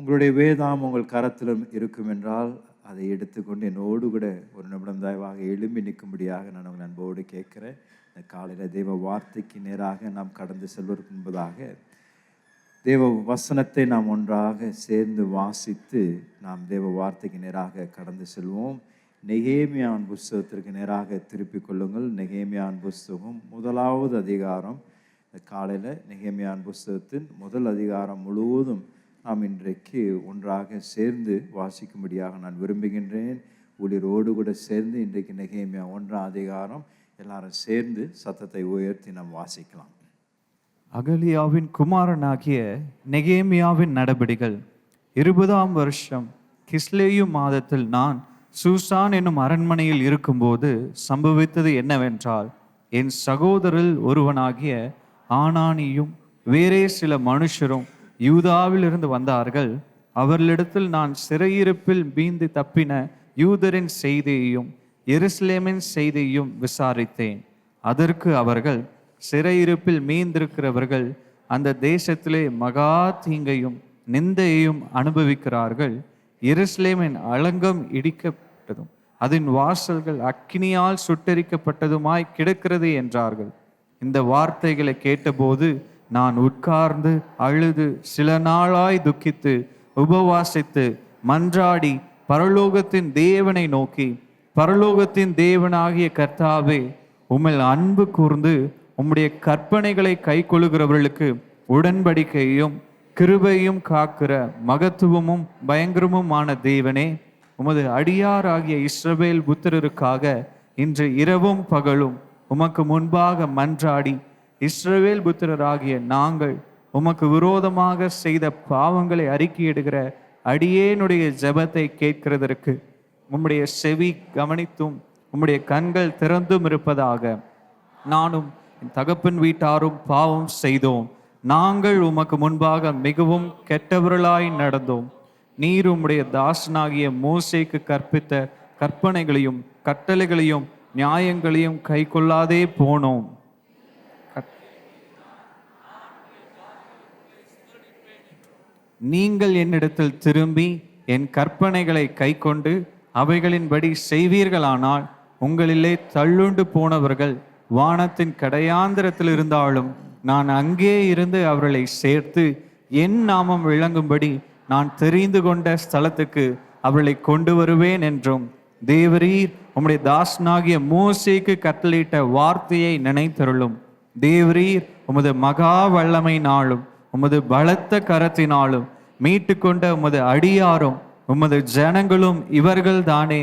உங்களுடைய வேதாம் உங்கள் கரத்திலும் இருக்கும் என்றால் அதை எடுத்துக்கொண்டு என்னோடு கூட ஒரு நிமிடம் தயவாக எழும்பி நிற்கும்படியாக நான் உங்கள் அன்போடு கேட்குறேன். இந்த காலையில் தேவ வார்த்தைக்கு நேராக நாம் கடந்து செல்வதற்கு முன்பதாக தேவ வசனத்தை நாம் ஒன்றாக சேர்ந்து வாசித்து நாம் தேவ வார்த்தைக்கு நேராக கடந்து செல்வோம். நெகேமியாவின் புஸ்தகத்திற்கு நேராக திருப்பிக் கொள்ளுங்கள். நெகேமியாவின் புஸ்தகம் 1வது அதிகாரம். இந்த காலையில் நெகேமியாவின் புஸ்தகத்தின் 1 அதிகாரம் முழுவதும் நாம் இன்றைக்கு ஒன்றாக சேர்ந்து வாசிக்கும்படியாக நான் விரும்புகின்றேன். ஊழியரோடு கூட சேர்ந்து இன்றைக்கு நெகேமியா 1ஆம் அதிகாரம் எல்லாரும் சேர்ந்து சத்தத்தை உயர்த்தி நாம் வாசிக்கலாம். அகலியாவின் குமாரனாகிய நெகேமியாவின் நடபடிகள். 20ஆம் வருஷம் கிஸ்லேயு மாதத்தில் நான் சூசான் என்னும் அரண்மனையில் இருக்கும்போது சம்பவித்தது என்னவென்றால், என் சகோதரில் ஒருவனாகிய ஆனானியும் வேறே சில மனுஷரும் யூதாவிலிருந்து வந்தார்கள். அவர்களிடத்தில் நான் சிறையிருப்பில் மீந்து தப்பின யூதரின் செய்தியையும் எருசலேமின் செய்தியையும் விசாரித்தேன். அதற்கு அவர்கள், சிறையிருப்பில் மீந்திருக்கிறவர்கள் அந்த தேசத்திலே மகா தீங்கையும் நிந்தையையும் அனுபவிக்கிறார்கள். எருசலேமின் அலங்கம் இடிக்கப்பட்டதும் அதன் வாசல்கள் அக்கினியால் சுட்டெரிக்கப்பட்டதுமாய் கிடக்கிறது என்றார்கள். இந்த வார்த்தைகளை கேட்டபோது நான் உட்கார்ந்து அழுது சில நாளாய் துக்கித்து உபவாசித்து மன்றாடி பரலோகத்தின் தேவனை நோக்கி, பரலோகத்தின் தேவனாகிய கர்த்தாவே, உம்மில் அன்பு கூர்ந்து உம்முடைய கற்பனைகளை கைக்கொள்ளுகிறவர்களுக்கு உடன்படிக்கையும் கிருபையும் காக்கிற மகத்துவமும் பயங்கரமுமான தேவனே, உமது அடியாராகிய இஸ்ரவேல் புத்திரருக்காக இன்று இரவும் பகலும் உமக்கு முன்பாக மன்றாடி, இஸ்ரவேல் புத்திரராகிய நாங்கள் உமக்கு விரோதமாக செய்த பாவங்களை அறிக்கையிடுகிற அடியேனுடைய ஜெபத்தை கேட்கிறதற்கு உம்முடைய செவி கவனித்தும் உம்முடைய கண்கள் திறந்தும் இருப்பதாக. நானும் என் தகப்பன் வீட்டாரும் பாவம் செய்தோம். நாங்கள் உமக்கு முன்பாக மிகவும் கெட்டவர்களாய் நடந்தோம். நீர் உம்முடைய தாசனாகிய மோசேக்கு கற்பித்த கற்பனைகளையும் கட்டளைகளையும் நியாயங்களையும் கை கொள்ளாதே போனோம். நீங்கள் என்னிடத்தில் திரும்பி என் கற்பனைகளை கை கொண்டு அவைகளின்படி செய்வீர்களானால் உங்களிலே தள்ளுண்டு போனவர்கள் வானத்தின் கடையாந்திரத்தில் இருந்தாலும் நான் அங்கே இருந்து அவர்களை சேர்த்து என் நாமம் விளங்கும்படி நான் தெரிந்து கொண்ட ஸ்தலத்துக்கு அவர்களை கொண்டு வருவேன் என்றும் தேவரீர் உம்முடைய தாசனாகிய மோசேக்கு கட்டளையிட்ட வார்த்தையை நினைத்தருளும். தேவரீர் உமது மகா வல்லமையினாலும் உமது பலத்த கரத்தினாலும் மீட்டு கொண்ட உமது அடியாரும் உமது ஜனங்களும் இவர்கள் தானே.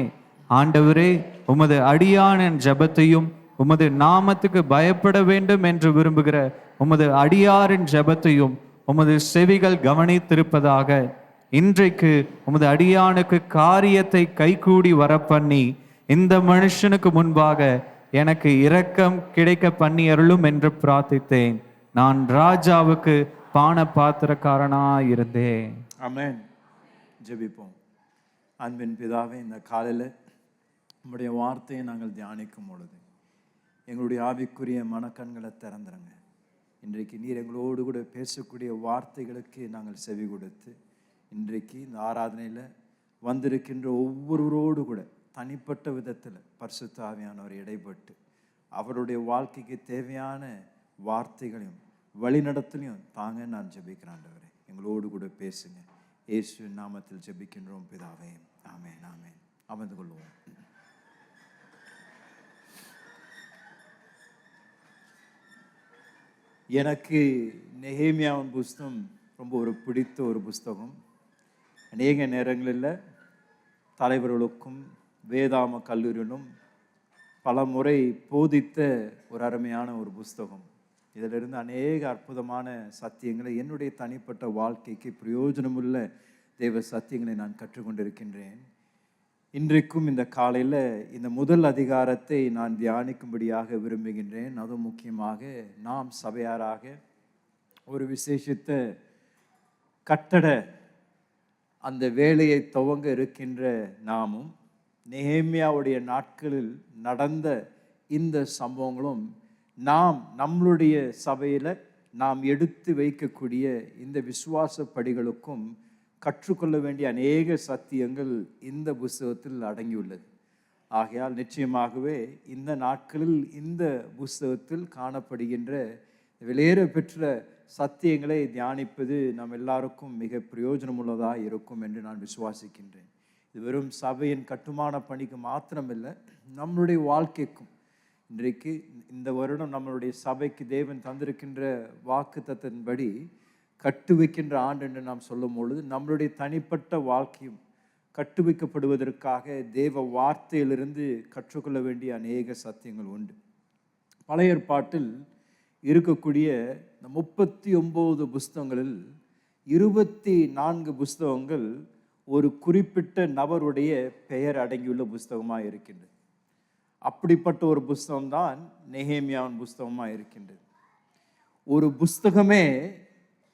ஆண்டவரே, உமது அடியானின் ஜெபத்தையும் உமது நாமத்துக்கு பயப்பட வேண்டும் என்று விரும்புகிற உமது அடியாரின் ஜெபத்தையும் உமது செவிகள் கவனித்திருப்பதாக. இன்றைக்கு உமது அடியானுக்கு காரியத்தை கைகூடி வரப்பண்ணி இந்த மனுஷனுக்கு முன்பாக எனக்கு இரக்கம் கிடைக்க பண்ணி அருளும் என்று பிரார்த்தித்தேன். நான் ராஜாவுக்கு பான பாத்திரக்காரனாயிருந்தேன். ஆமென். ஜெபிப்போம். அன்பின் பிதாவே, இந்த காலையில் உம்முடைய வார்த்தையை நாங்கள் தியானிக்கும் பொழுது எங்களுடைய ஆவிக்குரிய மனக்கண்களை திறந்துருங்க. இன்றைக்கு நீர் எங்களோடு கூட பேசக்கூடிய வார்த்தைகளுக்கு நாங்கள் செவி கொடுத்து இன்றைக்கு இந்த ஆராதனையில் வந்திருக்கின்ற ஒவ்வொருவரோடு கூட தனிப்பட்ட விதத்தில் பரிசுத்த ஆவியானவர் இடைப்பட்டு அவருடைய வாழ்க்கைக்கு தேவையான வார்த்தைகளையும் வழிநடத்தலையும் தாங்க நான் ஜெபிக்கிறேன். ஆண்டவரே, எங்களோடு கூட பேசுங்க. இயேசுவின் நாமத்தில் ஜெபிக்கின்றோம் பிதாவே. ஆமென். ஆமென். அமர்ந்து கொள்வோம். எனக்கு நெகேமியாவின் புஸ்தகம் ரொம்ப ஒரு பிடித்த ஒரு புஸ்தகம். அநேக நேரங்களில் தலைவர்களுக்கும் வேதாம கல்லூரியிலும் பல முறை போதித்த ஒரு அருமையான ஒரு புஸ்தகம். இதிலிருந்து அநேக அற்புதமான சத்தியங்களை என்னுடைய தனிப்பட்ட வாழ்க்கைக்கு பிரயோஜனமுள்ள தேவ சத்தியங்களை நான் கற்றுக்கொண்டிருக்கின்றேன். இன்றைக்கும் இந்த காலையில் இந்த முதல் அதிகாரத்தை நான் தியானிக்கும்படியாக விரும்புகின்றேன். அதுவும் முக்கியமாக நாம் சபையாராக ஒரு விசேஷித்த கட்டட அந்த வேலையை துவங்க இருக்கின்ற நாமும் நெகேமியாவுடைய நாட்களில் நடந்த இந்த சம்பவங்களும் நாம் நம்மளுடைய சபையில் நாம் எடுத்து வைக்கக்கூடிய இந்த விசுவாச படிகளுக்கும் கற்றுக்கொள்ள வேண்டிய அநேக சத்தியங்கள் இந்த புஸ்தகத்தில் அடங்கியுள்ளது. ஆகையால் நிச்சயமாகவே இந்த நாட்களில் இந்த புஸ்தகத்தில் காணப்படுகின்ற விலையேற பெற்ற சத்தியங்களை தியானிப்பது நம் எல்லாருக்கும் மிக பிரயோஜனமுள்ளதாக இருக்கும் என்று நான் விசுவாசிக்கின்றேன். இது வெறும் சபையின் கட்டுமான பணிக்கு மாத்திரமில்லை, நம்மளுடைய வாழ்க்கைக்கும். இன்றைக்கு இந்த வருடம் நம்மளுடைய சபைக்கு தேவன் தந்திருக்கின்ற வாக்குத்தத்தின்படி கட்டு வைக்கின்ற ஆண்டு என்று நாம் சொல்லும் பொழுது நம்மளுடைய தனிப்பட்ட வாழ்க்கையும் கட்டுவிக்கப்படுவதற்காக தேவ வார்த்தையிலிருந்து கற்றுக்கொள்ள வேண்டிய அநேக சத்தியங்கள் உண்டு. பழைய ஏற்பாட்டில் இருக்கக்கூடிய இந்த 39 புஸ்தகங்களில் 24 புஸ்தகங்கள் ஒரு குறிப்பிட்ட நபருடைய பெயர் அடங்கியுள்ள புஸ்தகமாக இருக்கின்றது. அப்படிப்பட்ட ஒரு புஸ்தகம்தான் நெகேமியாவின் புஸ்தகமாக இருக்கின்றது. ஒரு புஸ்தகமே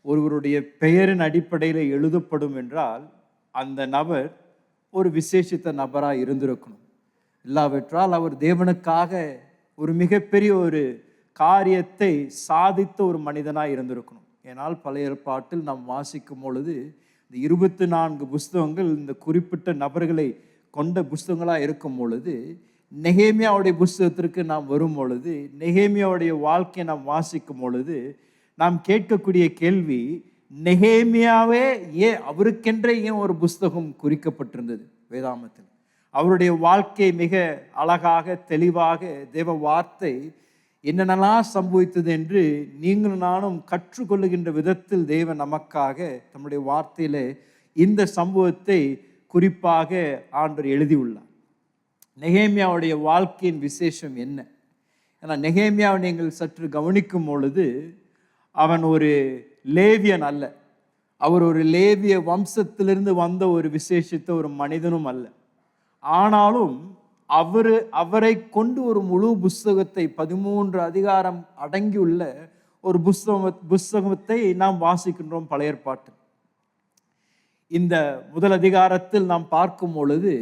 ஒருவருடைய பெயரின் அடிப்படையில் எழுதப்படும் என்றால் அந்த நபர் ஒரு விசேஷித்த நபராக இருந்திருக்கணும். இல்லாவிட்டால் அவர் தேவனுக்காக ஒரு மிகப்பெரிய ஒரு காரியத்தை சாதித்த ஒரு மனிதனாக இருந்திருக்கணும். ஏனால் பழைய ஏற்பாட்டில் நாம் வாசிக்கும் பொழுது இந்த 24 புஸ்தகங்கள் இந்த குறிப்பிட்ட நபர்களை கொண்ட புஸ்தகங்களாக இருக்கும் பொழுது, நெகேமியாவுடைய புஸ்தகத்திற்கு நாம் வரும் பொழுது, நெகேமியாவுடைய வாழ்க்கையை நாம் வாசிக்கும் பொழுது நாம் கேட்கக்கூடிய கேள்வி, நெகேமியாவே அவருக்கென்றே ஏன் ஒரு புஸ்தகம் குறிக்கப்பட்டிருந்தது வேதாமத்தில்? அவருடைய வாழ்க்கை மிக அழகாக தெளிவாக தேவ வார்த்தை என்னென்னலாம் சம்பவித்தது என்று நீங்களும் நானும் கற்றுக்கொள்ளுகின்ற விதத்தில் தேவன் நமக்காக தம்முடைய வார்த்தையில இந்த சம்பவத்தை குறிப்பாக ஆண்டவர் எழுதியுள்ளார். நெகேமியாவுடைய வாழ்க்கையின் விசேஷம் என்ன? ஏன்னா நெகேமியாவை நீங்கள் சற்று கவனிக்கும் பொழுது அவன் ஒரு லேவியன் அல்ல, அவர் ஒரு லேவிய வம்சத்திலிருந்து வந்த ஒரு விசேஷித்த ஒரு மனிதனும் அல்ல. ஆனாலும் அவரை கொண்டு ஒரு முழு புஸ்தகத்தை 13 அதிகாரம் அடங்கியுள்ள ஒரு புஸ்தகத்தை நாம் வாசிக்கின்றோம் பழைய ஏற்பாட்டில். இந்த முதல் அதிகாரத்தில் நாம் பார்க்கும் பொழுது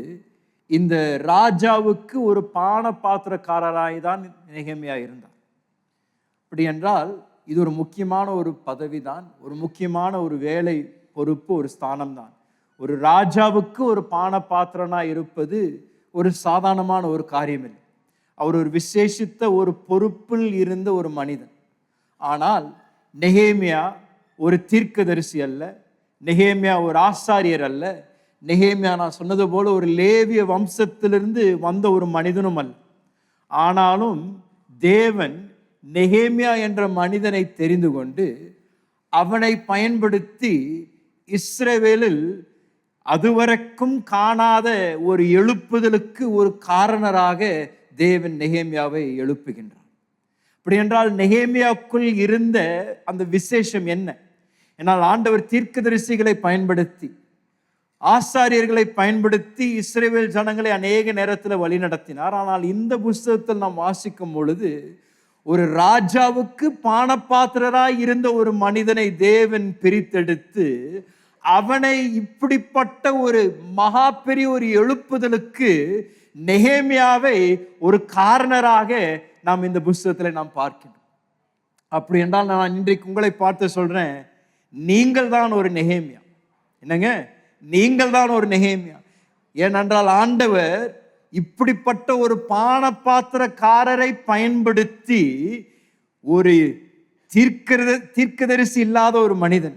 இந்த ராஜாவுக்கு ஒரு பான பாத்திரக்காரராய் தான் நெகேமியா இருந்தார். அப்படி என்றால் இது ஒரு முக்கியமான ஒரு பதவி தான், ஒரு முக்கியமான ஒரு வேலை பொறுப்பு, ஒரு ஸ்தானம் தான். ஒரு ராஜாவுக்கு ஒரு பான பாத்திரனாய் இருப்பது ஒரு சாதாரணமான ஒரு காரியம் இல்லை. அவர் ஒரு விசேஷித்த ஒரு பொறுப்பில் இருந்த ஒரு மனிதன். ஆனால் நெகேமியா ஒரு தீர்க்கதரிசி அல்ல, நெகேமியா ஒரு ஆசாரியர் அல்ல, நெகேமியா நான் சொன்னது போல ஒரு லேவிய வம்சத்திலிருந்து வந்த ஒரு மனிதனும் அல்ல. ஆனாலும் தேவன் நெகேமியா என்ற மனிதனை தெரிந்து கொண்டு அவனை பயன்படுத்தி இஸ்ரவேலில் அதுவரைக்கும் காணாத ஒரு எழுப்புதலுக்கு ஒரு காரணராக தேவன் நெகேமியாவை எழுப்புகின்றார். அப்படி என்றால் நெகேமியாவுக்குள் இருந்த அந்த விசேஷம் என்ன? என்னால் ஆண்டவர் தீர்க்கதரிசிகளை பயன்படுத்தி ஆசாரியர்களை பயன்படுத்தி இஸ்ரவேல் ஜனங்களை அநேக நேரத்தில் வழி நடத்தினார். ஆனால் இந்த புஸ்தகத்தில் நாம் வாசிக்கும் பொழுது ஒரு ராஜாவுக்கு பானபாத்திரராய் இருந்த ஒரு மனிதனை தேவன் பிரித்தெடுத்து அவனை இப்படிப்பட்ட ஒரு மகா பெரிய ஒரு எழுப்புதலுக்கு நெகேமியாவை ஒரு காரணராக நாம் இந்த புஸ்தகத்தில் நாம் பார்க்கிறோம். அப்படி என்றால் நான் இன்றைக்கு உங்களை பார்த்து சொல்றேன், நீங்கள் தான் ஒரு நெகேமியா. என்னங்க, நீங்கள் தான் ஒரு நெகேமியா. ஏனென்றால் ஆண்டவர் இப்படிப்பட்ட ஒரு பானபாத்திரக்காரரை பயன்படுத்தி ஒரு தீர்க்கதரிசி இல்லாத ஒரு மனிதன்,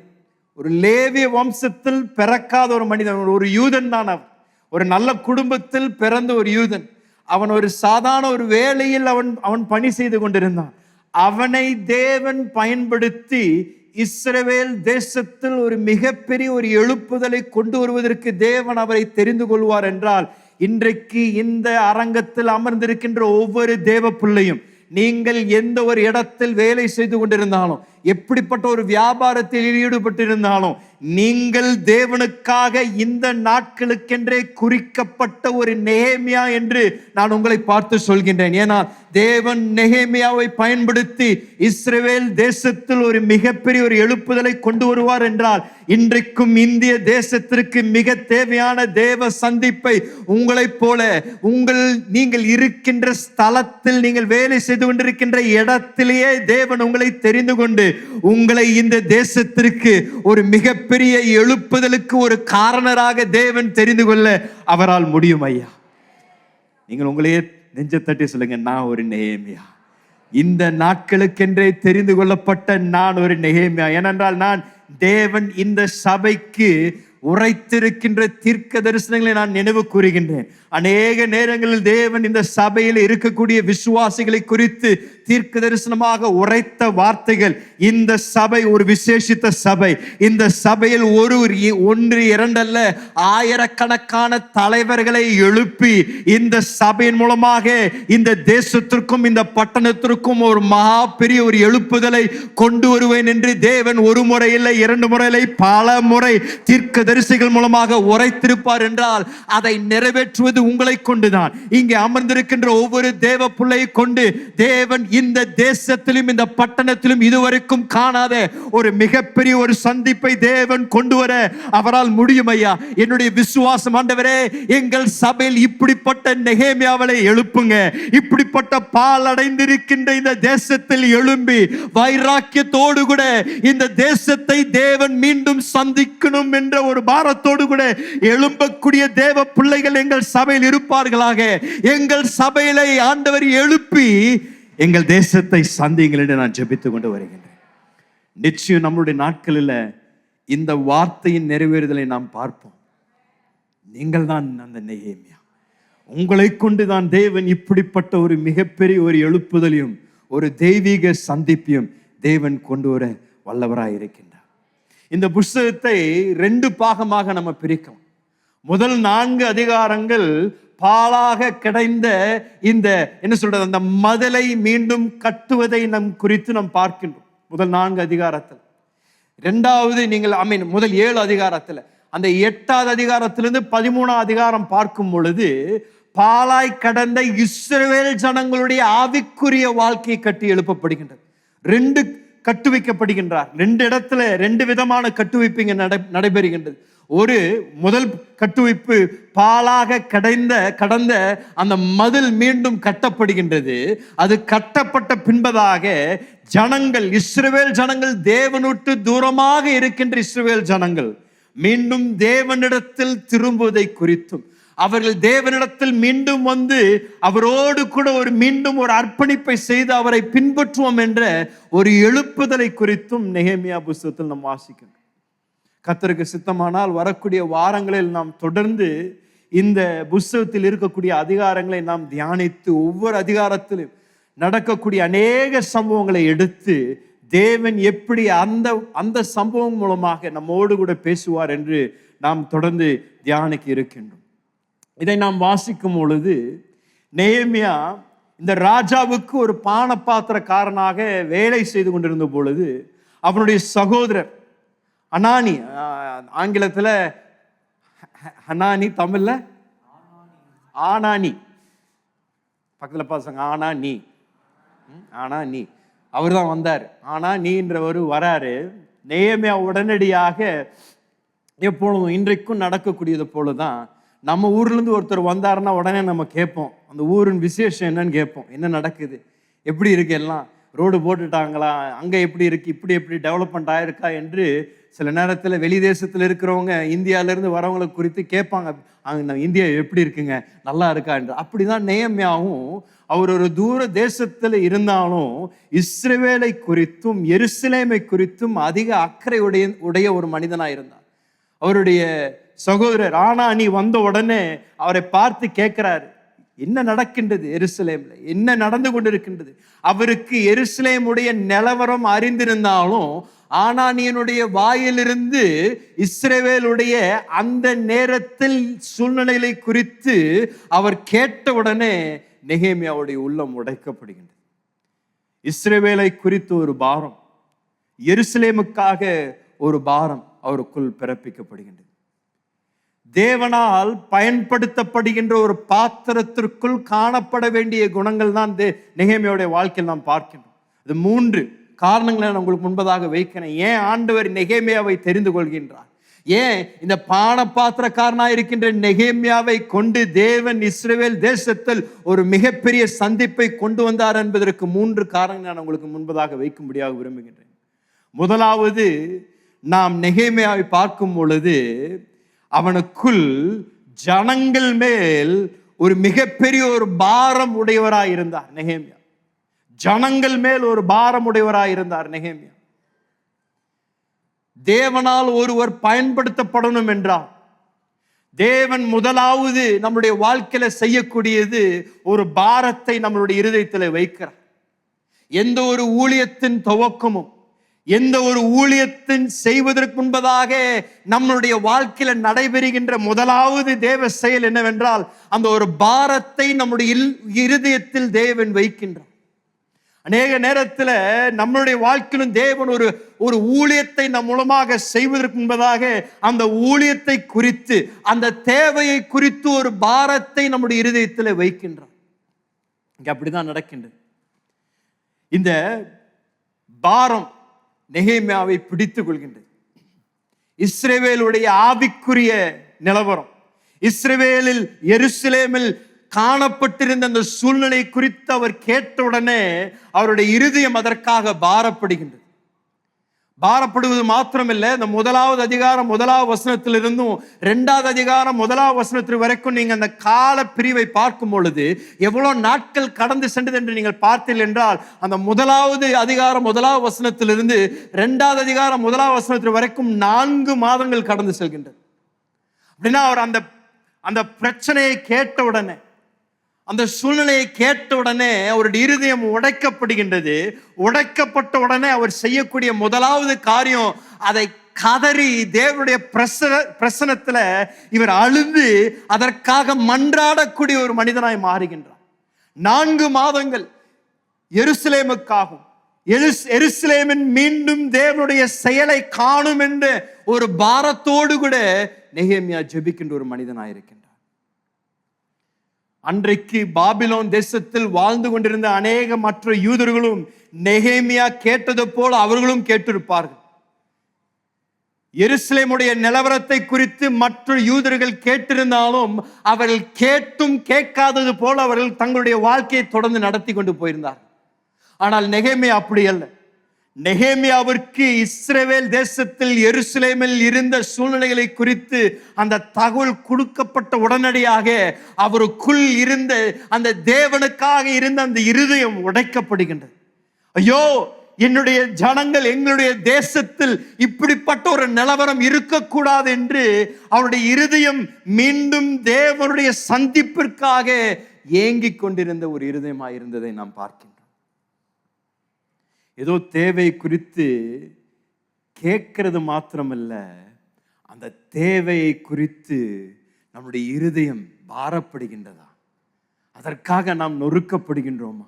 ஒரு லேவிய வம்சத்தில் பிறக்காத ஒரு மனிதன், ஒரு யூதன் தான் அவன். ஒரு நல்ல குடும்பத்தில் பிறந்த ஒரு யூதன். அவன் ஒரு சாதாரண ஒரு வேலையில் அவன் பணி செய்து கொண்டிருந்தான். அவனை தேவன் பயன்படுத்தி இஸ்ரவேல் தேசத்தில் ஒரு மிகப்பெரிய ஒரு எழுப்புதலை கொண்டு வருவதற்கு தேவன் அவரை தெரிந்து கொள்வார் என்றால், இன்றைக்கு இந்த அரங்கத்தில் அமர்ந்திருக்கின்ற ஒவ்வொரு தேவ பிள்ளையும், நீங்கள் எந்த ஒரு இடத்தில் வேலை செய்து கொண்டிருந்தாலும், எப்படிப்பட்ட ஒரு வியாபாரத்தில் ஈடுபட்டிருந்தாலும், நீங்கள் தேவனுக்காக இந்த நாட்களுக்கென்றே குறிக்கப்பட்ட ஒரு நெகேமியா என்று நான் உங்களை பார்த்து சொல்கின்றேன். ஏன்னா தேவன் நெகேமியாவை பயன்படுத்தி இஸ்ரவேல் தேசத்தில் ஒரு மிகப்பெரிய ஒரு எழுப்புதலை கொண்டு வருவார் என்றால், இன்றைக்கும் இந்திய தேசத்திற்கு மிக தேவையான தேவ சந்திப்பை உங்களைப் போல நீங்கள் இருக்கின்ற ஸ்தலத்தில், நீங்கள் வேலை செய்து கொண்டிருக்கின்ற இடத்திலேயே தேவன் உங்களை தெரிந்து கொண்டு உங்களை இந்த தேசத்திற்கு ஒரு மிகப்பெரிய மிகப்பெரிய எழுப்புதலுக்கு ஒரு காரணராக தேவன் தெரிந்து கொள்ள அவரால் முடியும் ஐயா. நீங்கள் உங்களையே நெஞ்ச தட்டி சொல்லுங்க, நான் ஒரு நெகேமியா. இந்த நாட்களுக்கென்றே தெரிந்து கொள்ளப்பட்ட நான் ஒரு நெகேமியா. ஏனென்றால் நான் தேவன் இந்த சபைக்கு உரைத்திருக்கின்ற தீர்க்க தரிசனங்களை நான் நினைவு கூறுகின்றேன். அநேக நேரங்களில் தேவன் இந்த சபையில் இருக்கக்கூடிய விசுவாசிகளை குறித்து தீர்க்க தரிசனமாக உரைத்த வார்த்தைகள், இந்த சபை ஒரு விசேஷித்த சபை, இந்த சபையில் ஒன்று இரண்டல்ல ஆயிரக்கணக்கான தலைவர்களை எழுப்பி இந்த சபையின் மூலமாக இந்த தேசத்திற்கும் இந்த பட்டணத்திற்கும் ஒரு மகா பெரிய ஒரு எழுப்புதலை கொண்டு வருவேன் என்று தேவன் ஒரு முறை இல்லை, இரண்டு முறை இல்லை, பல முறை தீர்க்க தரிசிகள் மூலமாக உரைத்திருப்பார் என்றால் அதை நிறைவேற்றுவது உங்களை கொண்டுதான். இங்கே அமர்ந்திருக்கின்ற ஒவ்வொரு தேவ பிள்ளையை கொண்டு தேவன் இந்த தேசத்திலும் இந்த பட்டணத்திலும் இதுவரைக்கும் காணாத ஒரு மிகப்பெரிய ஒரு சந்திப்பை தேவன் கொண்டு வர அவரால் முடியும் ஐயா. என்னுடைய விசுவாசம், ஆண்டவரே, எங்கள் சபையில் இப்படிப்பட்ட நெகேமியாவை எழுப்புங்க. இப்படிப்பட்ட பால் அடைந்திருக்கின்ற இந்த தேசத்தில் எழும்பி வைராக்கியத்தோடு கூட இந்த தேசத்தை தேவன் மீண்டும் சந்திக்கணும் என்ற ஒரு பாரத்தோடு கூட எழும்பக்கூடிய தேவ பிள்ளைகள் எங்கள் சபையில் இருப்பார்களாக. எங்கள் சபையிலே ஆண்டவர் எழுப்பி எங்கள் தேசத்தை சந்திங்கள் என்று நான் ஜெபித்துக் கொண்டு வருகின்றேன். நிச்சயம் நம்முடைய நாட்களில் இந்த வார்த்தையின் நிறைவேறுதலை நாம் பார்ப்போம். நீங்கள் தான் அந்த நெகேமியா. உங்களை கொண்டு தான் தேவன் இப்படிப்பட்ட ஒரு மிகப்பெரிய ஒரு எழுப்புதலையும் ஒரு தெய்வீக சந்திப்பையும் தேவன் கொண்டு வர வல்லவராய் இருக்கின்றார். இந்த புஸ்தகத்தை 2 பாகமாக நம்ம பிரிக்கலாம். முதல் 4 அதிகாரங்கள் பாழாக கிடைந்த இந்த என்ன சொல்றது, அந்த மதலை மீண்டும் கட்டுவதை நம் குறித்து நாம் பார்க்கின்றோம் முதல் 4 அதிகாரத்தில். இரண்டாவது நீங்கள் முதல் 7 அதிகாரத்தில், அந்த 8வது அதிகாரத்திலிருந்து 13வது அதிகாரம் பார்க்கும் பொழுது பாழாய் கடந்த இஸ்ரவேல் ஜனங்களுடைய ஆவிக்குரிய வாழ்க்கையை கட்டி எழுப்பப்படுகின்றது. 2 கட்டுவிக்கப்படுகின்றார். 2 இடத்துல 2 விதமான கட்டுவிப்பு இங்க நடைபெறுகின்றது. ஒரு முதல் கட்டுவிப்பு பாழாக கடந்த அந்த மதில் மீண்டும் கட்டப்படுகின்றது. அது கட்டப்பட்ட பின்பதாக ஜனங்கள், இஸ்ரவேல் ஜனங்கள், தேவனுக்கு தூரமாக இருக்கின்ற இஸ்ரவேல் ஜனங்கள் மீண்டும் தேவனிடத்தில் திரும்புவதை குறித்தும், அவர்கள் தேவனிடத்தில் மீண்டும் வந்து அவரோடு கூட மீண்டும் ஒரு அர்ப்பணிப்பை செய்து அவரை பின்பற்றுவோம் என்ற ஒரு எழுப்புதலை குறித்தும் நெகேமியா புஸ்தகத்தில் நாம் வாசிக்கிறோம். கர்த்தருக்கு சித்தமானால் வரக்கூடிய வாரங்களில் நாம் தொடர்ந்து இந்த புஸ்தகத்தில் இருக்கக்கூடிய அதிகாரங்களை நாம் தியானித்து ஒவ்வொரு அதிகாரத்திலும் நடக்கக்கூடிய அநேக சம்பவங்களை எடுத்து தேவன் எப்படி அந்த சம்பவம் மூலமாக நம்மோடு கூட பேசுவார் என்று நாம் தொடர்ந்து தியானிக்க இருக்கின்றோம். இதை நாம் வாசிக்கும் பொழுது நெகேமியா இந்த ராஜாவுக்கு ஒரு பானபாத்திரக்காரனாக வேலை செய்து கொண்டிருந்த பொழுது அவனுடைய சகோதரர் அனானி, ஆங்கிலத்தில் ஹனானி, தமிழ்ல ஆனானி, பக்கத்தில் பசங்க ஆனா நீ அவர் தான் வந்தார். ஆனா நீன்றவர் வராரு. நெகேமியா உடனடியாக எப்பொழுதும் இன்றைக்கும் நடக்கக்கூடியது போலதான், நம்ம ஊர்லேருந்து ஒருத்தர் வந்தாருன்னா உடனே நம்ம கேட்போம், அந்த ஊரின் விசேஷம் என்னன்னு கேட்போம். என்ன நடக்குது, எப்படி இருக்கு, எல்லாம் ரோடு போட்டுட்டாங்களா, அங்கே எப்படி இருக்கு, இப்படி எப்படி டெவலப்மெண்ட் ஆயிருக்கா என்று சில நேரத்தில் வெளி தேசத்தில் இருக்கிறவங்க இந்தியாவிலேருந்து வரவங்களை குறித்து கேட்பாங்க, அங்கே இந்தியா எப்படி இருக்குங்க, நல்லா இருக்கா என்று. அப்படிதான் நெகேமியாவும் அவர் ஒரு தூர தேசத்தில் இருந்தாலும் இஸ்ரவேலை குறித்தும் எருசலேமை குறித்தும் அதிக அக்கறை உடைய ஒரு மனிதனாக இருந்தார். அவருடைய சகோதரர் ஆனானி வந்த உடனே அவரை பார்த்து கேட்கிறாரு, என்ன நடக்கின்றது எருசலேம்ல, என்ன நடந்து கொண்டிருக்கின்றது. அவருக்கு எருசலேமுடைய நிலவரம் அறிந்திருந்தாலும் ஆனானியனுடைய வாயிலிருந்து இஸ்ரவேலுடைய அந்த நேரத்தில் சூழ்நிலைகளை குறித்து அவர் கேட்டவுடனே நெகேமியாவுடைய உள்ளம் உடைக்கப்படுகின்றது. இஸ்ரவேலை குறித்து ஒரு பாரம், எருசலேமுக்காக ஒரு பாரம் அவருக்குள் பிறப்பிக்கப்படுகின்றது. தேவனால் பயன்படுத்தப்படுகின்ற ஒரு பாத்திரத்திற்குள் காணப்பட வேண்டிய குணங்கள் தான் நெகேமியாவுடைய வாழ்க்கையில் நாம் பார்க்கின்றோம். இது 3 காரணங்களை நான் உங்களுக்கு முன்பதாக வைக்கிறேன். ஏன் ஆண்டவர் நெகேமியாவை தெரிந்து கொள்கின்றார், ஏன் இந்த பானபாத்திரக்காரனாக இருக்கின்ற நெகேமியாவை கொண்டு தேவன் இஸ்ரவேல் தேசத்தில் ஒரு மிகப்பெரிய சந்திப்பை கொண்டு வந்தார் என்பதற்கு 3 காரணங்களை நான் உங்களுக்கு முன்பதாக வைக்கும்படியாக விரும்புகின்றேன். முதலாவது, நாம் நெகேமியாவை பார்க்கும் பொழுது அவனுக்குள் ஜனங்கள் மேல் ஒரு மிகப்பெரிய ஒரு பாரம் உடையவராய் இருந்தார் நெகேமியா. ஜனங்கள் மேல் ஒரு பாரம் உடையவராய் இருந்தார் நெகேமியா. தேவனால் ஒருவர் பயன்படுத்தப்படணும் என்றால் தேவன் முதலாவது நம்முடைய வாழ்க்கையில செய்யக்கூடியது ஒரு பாரத்தை நம்மளுடைய இருதயத்தில் வைக்கிறார். எந்த ஒரு ஊழியத்தின் துவக்கமும் எந்த ஒரு ஊழியத்தின் செய்வதற்கு முன்பதாக நம்மளுடைய வாழ்க்கையில நடைபெறுகின்ற முதலாவது தேவ செயல் என்னவென்றால் அந்த ஒரு பாரத்தை நம்முடைய இருதயத்தில் தேவன் வைக்கின்றார். அநேக நேரத்தில் நம்மளுடைய வாழ்க்கையிலும் தேவன் ஒரு ஊழியத்தை நம் மூலமாக செய்வதற்கு முன்பதாக அந்த ஊழியத்தை குறித்து அந்த தேவையை குறித்து ஒரு பாரத்தை நம்முடைய இருதயத்தில் வைக்கின்றார். இங்க அப்படிதான் நடக்கின்றது. இந்த பாரம் நெகேமியாவை பிடித்துக் கொள்கின்றது. இஸ்ரவேலுடைய ஆவிக்குரிய நிலவரம், இஸ்ரவேலில் எருசலேமில் காணப்பட்டிருந்த அந்த சூழ்நிலை குறித்து அவர் கேட்டவுடனே அவருடைய இருதயம் அதற்காக பாரப்படுகின்றது. பாரப்படுவது மாத்திரமில்லை, இந்த 1வது அதிகாரம் 1வது வசனத்திலிருந்தும் 2வது அதிகாரம் 1வது வசனத்தில் வரைக்கும் நீங்க அந்த கால பிரிவை பார்க்கும் பொழுது எவ்வளவு நாட்கள் கடந்து சென்றது என்று நீங்கள் பார்த்தீர்கள் என்றால் அந்த 1வது அதிகாரம் 1வது வசனத்திலிருந்து 2வது அதிகாரம் 1வது வசனத்தில் வரைக்கும் 4 மாதங்கள் கடந்து செல்கின்றது. அப்படின்னா அவர் அந்த பிரச்சனையை கேட்ட உடனே அந்த சூழ்நிலையை கேட்ட உடனே அவருடைய இருதயம் உடைக்கப்படுகின்றது. உடைக்கப்பட்ட உடனே அவர் செய்யக்கூடிய முதலாவது காரியம் அதை கதறி தேவனுடைய பிரசனத்துல இவர் அழுது அதற்காக மன்றாடக்கூடிய ஒரு மனிதனாய் மாறுகின்றார். 4 மாதங்கள் எருசலேமுக்காகவும் எருசலேமின் மீண்டும் தேவனுடைய செயலை காணும் என்ற ஒரு பாரத்தோடு கூட நெகேமியா ஜெபிக்கின்ற ஒரு மனிதனாயிருக்கின்றார். அன்றைக்கு பாபிலோன் தேசத்தில் வாழ்ந்து கொண்டிருந்த அநேக மற்ற யூதர்களும் நெகேமியா கேட்டது போல் அவர்களும் கேட்டிருப்பார்கள். எருசலேமுடைய நிலவரத்தை குறித்து மற்ற யூதர்கள் கேட்டிருந்தாலும் அவர்கள் கேட்டும் கேட்காதது போல அவர்கள் தங்களுடைய வாழ்க்கையை தொடர்ந்து நடத்தி கொண்டு போயிருந்தார்கள். ஆனால் நெகேமியா அப்படி அல்ல. நெகேமியாவிற்கு இஸ்ரவேல் தேசத்தில் எருசலேமில் இருந்த சூழ்நிலைகளை குறித்து அந்த தகவல் கொடுக்கப்பட்ட உடனடியாக அவருக்குள் இருந்த அந்த தேவனுக்காக இருந்த அந்த இருதயம் உடைக்கப்படுகின்றது. ஐயோ, என்னுடைய ஜனங்கள் எங்களுடைய தேசத்தில் இப்படிப்பட்ட ஒரு நிலவரம் இருக்கக்கூடாது என்று அவருடைய இருதயம் மீண்டும் தேவனுடைய சந்திப்பிற்காக ஏங்கிக் கொண்டிருந்த ஒரு இருதயமாக இருந்ததை நாம் பார்க்கின்றோம். ஏதோ தேவை குறித்து கேட்கிறது மாத்திரமல்ல, அந்த தேவையை குறித்து நம்முடைய இருதயம் பாரப்படுகின்றதா? அதற்காக நாம் நொறுக்கப்படுகின்றோமா?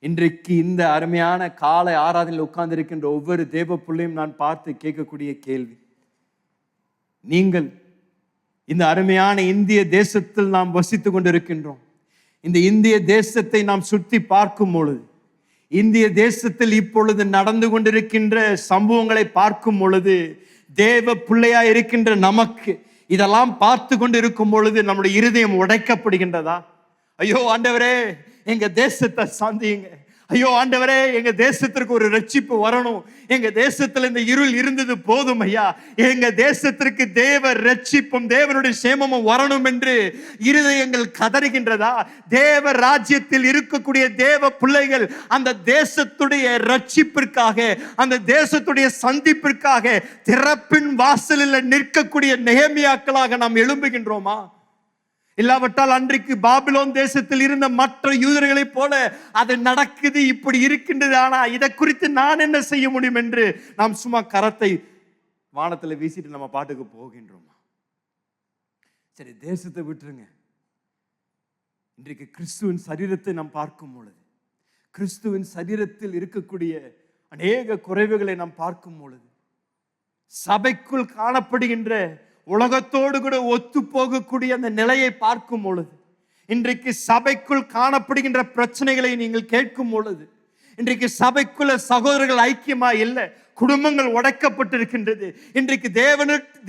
இன்றைக்கு இந்த அருமையான காலை ஆராதனையில் உட்கார்ந்து இருக்கின்ற ஒவ்வொரு தேவ பிள்ளையும் நான் பார்த்து கேட்கக்கூடிய கேள்வி, நீங்கள் இந்த அருமையான இந்திய தேசத்தில் நாம் வசித்து கொண்டிருக்கின்றோம். இந்த இந்திய தேசத்தை நாம் சுற்றி பார்க்கும் பொழுது, இந்திய தேசத்தில் இப்பொழுது நடந்து கொண்டிருக்கின்ற சம்பவங்களை பார்க்கும் பொழுது, தேவ பிள்ளையா இருக்கின்ற நமக்கு இதெல்லாம் பார்த்து கொண்டு இருக்கும் பொழுது நம்முடைய இருதயம் உடைக்கப்படுகின்றதா? ஐயோ ஆண்டவரே, எங்க தேசத்தை சாந்திங்க. ஐயோ ஆண்டவரே, எங்க தேசத்திற்கு ஒரு ரட்சிப்பு வரணும். எங்க தேசத்துல இந்த இருள் இருந்தது போதும் ஐயா, எங்க தேசத்திற்கு தேவ ரட்சிப்பும் தேவனுடைய சேமமும் வரணும் என்று இருதயங்கள் கதறுகின்றதா? தேவ ராஜ்யத்தில் இருக்கக்கூடிய தேவ பிள்ளைகள் அந்த தேசத்துடைய ரட்சிப்பிற்காக, அந்த தேசத்துடைய சந்திப்பிற்காக திறப்பின் வாசலில் நிற்கக்கூடிய நெகேமியாக்களாக நாம் எழும்புகின்றோமா? இல்லாவிட்டால் அன்றைக்கு பாபிலோன் தேசத்தில் இருந்த மற்ற யூதர்களைப் போல அது நடக்குது, இப்படி இருக்கின்றது, ஆனா இதை குறித்து நான் என்ன செய்ய முடியும் என்று நாம் சும்மா கரத்தை வானத்தில் வீசிட்டு நம்ம பாட்டுக்கு போகின்றோமா? சரி, தேசத்தை விட்டுருங்க. இன்றைக்கு கிறிஸ்துவின் சரீரத்தை நாம் பார்க்கும் பொழுது, கிறிஸ்துவின் சரீரத்தில் இருக்கக்கூடிய அநேக குறைவுகளை நாம் பார்க்கும் பொழுது, சபைக்குள் காணப்படுகின்ற உலகத்தோடு கூட ஒத்து போகக்கூடிய அந்த நிலையை பார்க்கும் பொழுது, இன்றைக்கு சபைக்குள் காணப்படுகின்ற பிரச்சனைகளை நீங்கள் கேட்கும் பொழுது, இன்றைக்கு சபைக்குள்ள சகோதரர்கள் ஐக்கியமா இல்லை, குடும்பங்கள் உடைக்கப்பட்டிருக்கின்றது. இன்றைக்கு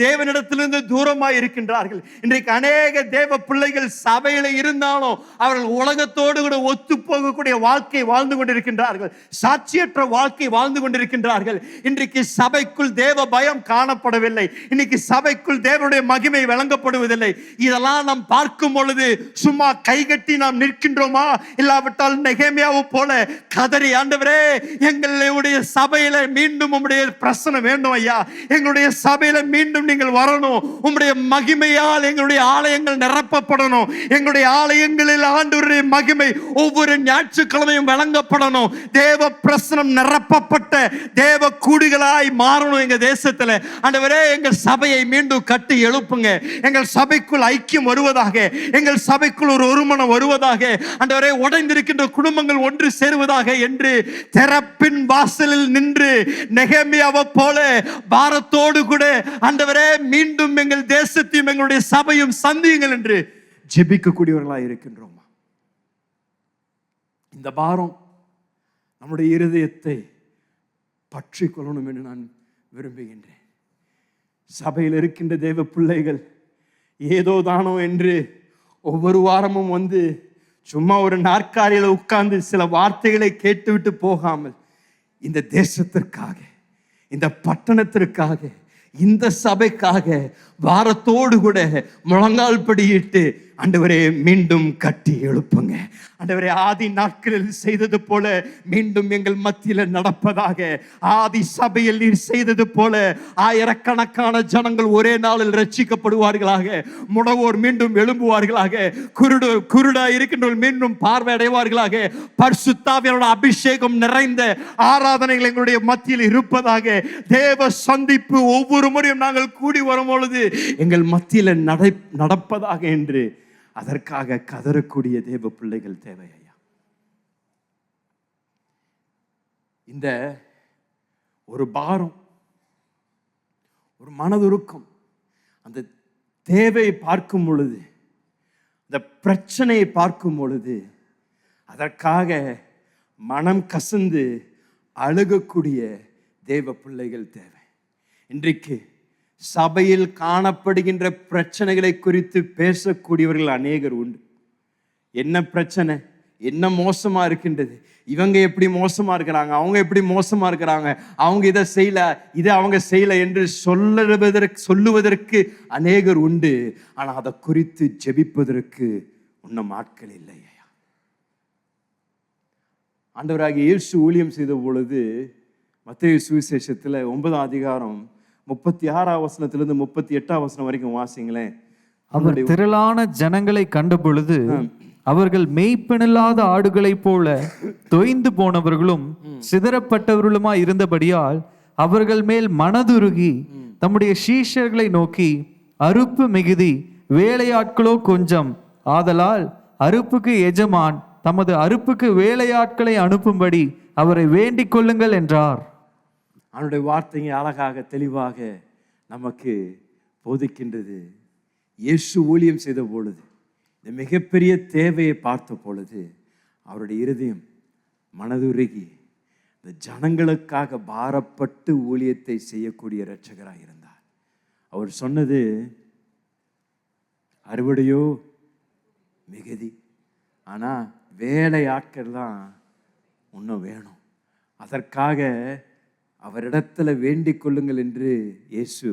தேவனிடத்திலிருந்து தூரமாய் இருக்கின்றார்கள். இன்றைக்கு அநேக தேவ பிள்ளைகள் சபையில இருந்தாலும் அவர்கள் உலகத்தோடு கூட ஒத்து போகக்கூடிய வாழ்க்கை வாழ்ந்து கொண்டிருக்கின்றார்கள். சாட்சியற்ற வாழ்க்கை வாழ்ந்து கொண்டிருக்கின்றார்கள். இன்றைக்கு சபைக்குள் தேவ பயம் காணப்படவில்லை. இன்னைக்கு சபைக்குள் தேவனுடைய மகிமை வழங்கப்படுவதில்லை. இதெல்லாம் நாம் பார்க்கும் பொழுது சும்மா கைகட்டி நாம் நிற்கின்றோமா? இல்லாவிட்டால் நெகேமியாவை போல கதறி, ஆண்டவரே எங்களுடைய சபையில மீண்டும் உம்முடைய பிரசன்னம் வேண்டும் ஐயா, எங்களுடைய சபையில மீண்டும் நீங்கள் வரணும், உம்முடைய மகிமையால் எங்களுடைய ஆலயங்கள் நிரப்பப்படணும், எங்களுடைய ஆலயங்களில் ஆண்டவருடைய மகிமை ஒவ்வொரு ஞாயிற்றுக்கிழமையும் வழங்கப்படணும், தேவ பிரசன்னம் நிரப்பப்பட்ட தேவ கூடுகளாய் மாறணும் எங்க தேசத்துல. ஆண்டவரே எங்கள் சபையை மீண்டும் கட்டி எழுப்புங்க, எங்கள் சபைக்குள் ஐக்கியம் வருவதாக, எங்கள் சபைக்குள் ஒரு ஒருமனம் வருவதாக, ஆண்டவரே உடைந்திருக்கின்ற குடும்பங்கள் ஒன்று சேருவதாக என்று திறப்பின் வாசலில் நின்று நெகேமியாவை போல பாரத்தோடு கூட ஆண்டவரே மீண்டும் எங்கள் தேசத்தையும் எங்களுடைய சபையும் சந்தியுங்கள் என்று ஜெபிக்கக்கூடியவர்களாக இருக்கின்றோமா? இந்த பாரம் நம்முடைய இருதயத்தை பற்றி கொள்ளணும் என்று நான் விரும்புகின்றேன். சபையில் இருக்கின்ற தேவ பிள்ளைகள் ஏதோ தானோ என்று ஒவ்வொரு வாரமும் வந்து சும்மா ஒரு நாற்காலியில் உட்கார்ந்து சில வார்த்தைகளை கேட்டுவிட்டு போகாமல் இந்த தேசத்திற்காக, இந்த பட்டணத்திற்காக, இந்த சபைக்காக வாரத்தோடு கூட முழங்கால் படியிட்டு ஆண்டவரே மீண்டும் கட்டி எழுப்புங்க. ஆண்டவரே ஆதி நாட்களில் செய்தது போல மீண்டும் எங்கள் மத்தியில் நடப்பதாக. ஆதி சபையில் நீர் செய்தது போல ஆயிரக்கணக்கான ஜனங்கள் ஒரே நாளில் ரட்சிக்கப்படுவார்களாக. முடவோர் மீண்டும் எழும்புவார்களாக. குருடா இருக்கின்றவர்கள் மீண்டும் பார்வை அடைவார்களாக. பரிசுத்தாவியோட அபிஷேகம் நிறைந்த ஆராதனைகள் எங்களுடைய மத்தியில் இருப்பதாக. தேவ சந்திப்பு ஒவ்வொரு முறையும் நாங்கள் கூடி வரும் பொழுது எங்கள் மத்தியில் நடப்பதாக என்று அதற்காக கதறக்கூடிய தேவ பிள்ளைகள் தேவை ஐயா. இந்த ஒரு பாரம், ஒரு மனதுருக்கம், அந்த தேவையை பார்க்கும் பொழுது, அந்த பிரச்சனையை பார்க்கும் பொழுது அதற்காக மனம் கசந்து அழுகக்கூடிய தேவ பிள்ளைகள் தேவை. இன்றைக்கு சபையில் காணப்படுகின்ற பிரச்சனைகளை குறித்து பேசக்கூடியவர்கள் அநேகர் உண்டு. என்ன பிரச்சனை, என்ன மோசமா இருக்கின்றது, இவங்க எப்படி மோசமா இருக்கிறாங்க, அவங்க எப்படி மோசமா இருக்கிறாங்க, அவங்க இதை செய்யல, இதை அவங்க செய்யல என்று சொல்லுவதற்கு அநேகர் உண்டு. ஆனா அதை குறித்து ஜெபிப்பதற்கு இன்னும் ஆட்கள் இல்லை. ஆண்டவராகிய இயேசு ஊழியம் செய்த பொழுது மத்தேயு சுவிசேஷத்துல 9ஆம் அதிகாரம் 36ஆம் வசனத்திலிருந்து 38ஆம் வசனம் வரைக்கும் வாசிங்களேன். அவர் திரளான ஜனங்களை கண்ட பொழுது அவர்கள் மேய்ப்பனில்லாத ஆடுகளைப் போல தொய்ந்து போனவர்களும் சிதறப்பட்டவர்களுமாய் இருந்தபடியால் அவர்கள் மேல் மனதுருகி தம்முடைய சீஷர்களை நோக்கி, அறுப்பு மிகுதி, வேலையாட்களோ கொஞ்சம், ஆதலால் அறுப்புக்கு எஜமான் தமது அறுப்புக்கு வேலையாட்களை அனுப்பும்படி அவரை வேண்டிக் கொள்ளுங்கள் என்றார். அவனுடைய வார்த்தைங்க அழகாக தெளிவாக நமக்கு போதிக்கின்றது. இயேசு ஊழியம் செய்த பொழுது, இந்த மிகப்பெரிய தேவையை பார்த்த பொழுது அவருடைய இருதயம் மனதுருகி இந்த ஜனங்களுக்காக பாரப்பட்டு ஊழியத்தை செய்யக்கூடிய இரட்சகராக இருந்தார். அவர் சொன்னது, அறுவடையோ மிகுதி, ஆனா வேலை ஆட்கள் தான் இன்னும் வேணும், அதற்காக அவரிடத்துல வேண்டிக் கொள்ளுங்கள் என்று இயேசு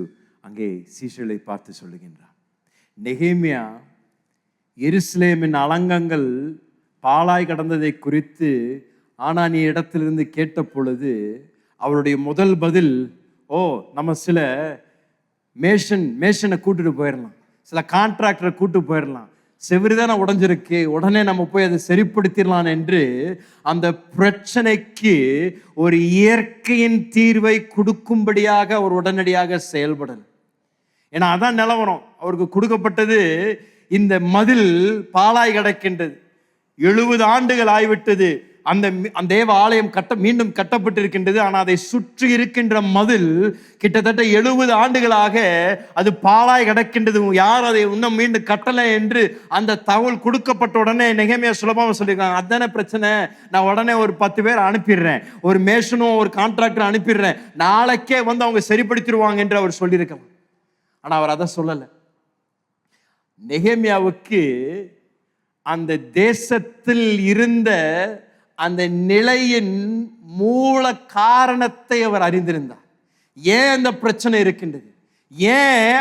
அங்கே சீஷர்களை பார்த்து சொல்லுகின்றார். நெகேமியா எருசலேமின் அலங்கங்கள் பாழாய் கடந்ததை குறித்து ஆனானி இடத்திலிருந்து கேட்ட பொழுது அவருடைய முதல் பதில், நம்ம சில மேஷனை கூட்டிட்டு போயிடலாம், சில கான்ட்ராக்டரை கூட்டு போயிடலாம், செவிரிதான உடைஞ்சிருக்கு, உடனே நம்ம போய் அதை சரிப்படுத்திடலாம் என்று அந்த பிரச்சனைக்கு ஒரு இயற்கையின் தீர்வை கொடுக்கும்படியாக அவர் உடனடியாக செயல்படல. ஏன்னா அதான் நிலவரம். அவருக்கு கொடுக்கப்பட்டது, இந்த மதில் பாழாய் கிடக்கின்றது, 70 ஆண்டுகள் ஆய்விட்டது, அந்த தேவ ஆலயம் மீண்டும் கட்டப்பட்டிருக்கின்றது. ஆனால் அதை சுற்றி இருக்கின்ற மதில் கிட்டத்தட்ட 70 ஆண்டுகளாக அது பாழாய் கிடக்கின்றது. யார் அதை இன்னும் மீண்டும் கட்டலை என்று அந்த தகவல் கொடுக்கப்பட்ட உடனே நெகேமியா சுலபமாக சொல்லியிருக்காங்க, அதானே பிரச்சனை, நான் உடனே ஒரு 10 பேர் அனுப்பிடுறேன், ஒரு மேஷனும் ஒரு கான்ட்ராக்டர் அனுப்பிடுறேன், நாளைக்கே வந்து அவங்க சரிப்படுத்திடுவாங்க என்று அவர் சொல்லியிருக்காங்க. ஆனால் அவர் அதை சொல்லலை. நெகேமியாவுக்கு அந்த தேசத்தில் இருந்த அந்த நிலையின் மூல காரணத்தை அவர் அறிந்திருந்தார். ஏன் அந்த பிரச்சனை இருக்கின்றது, ஏன்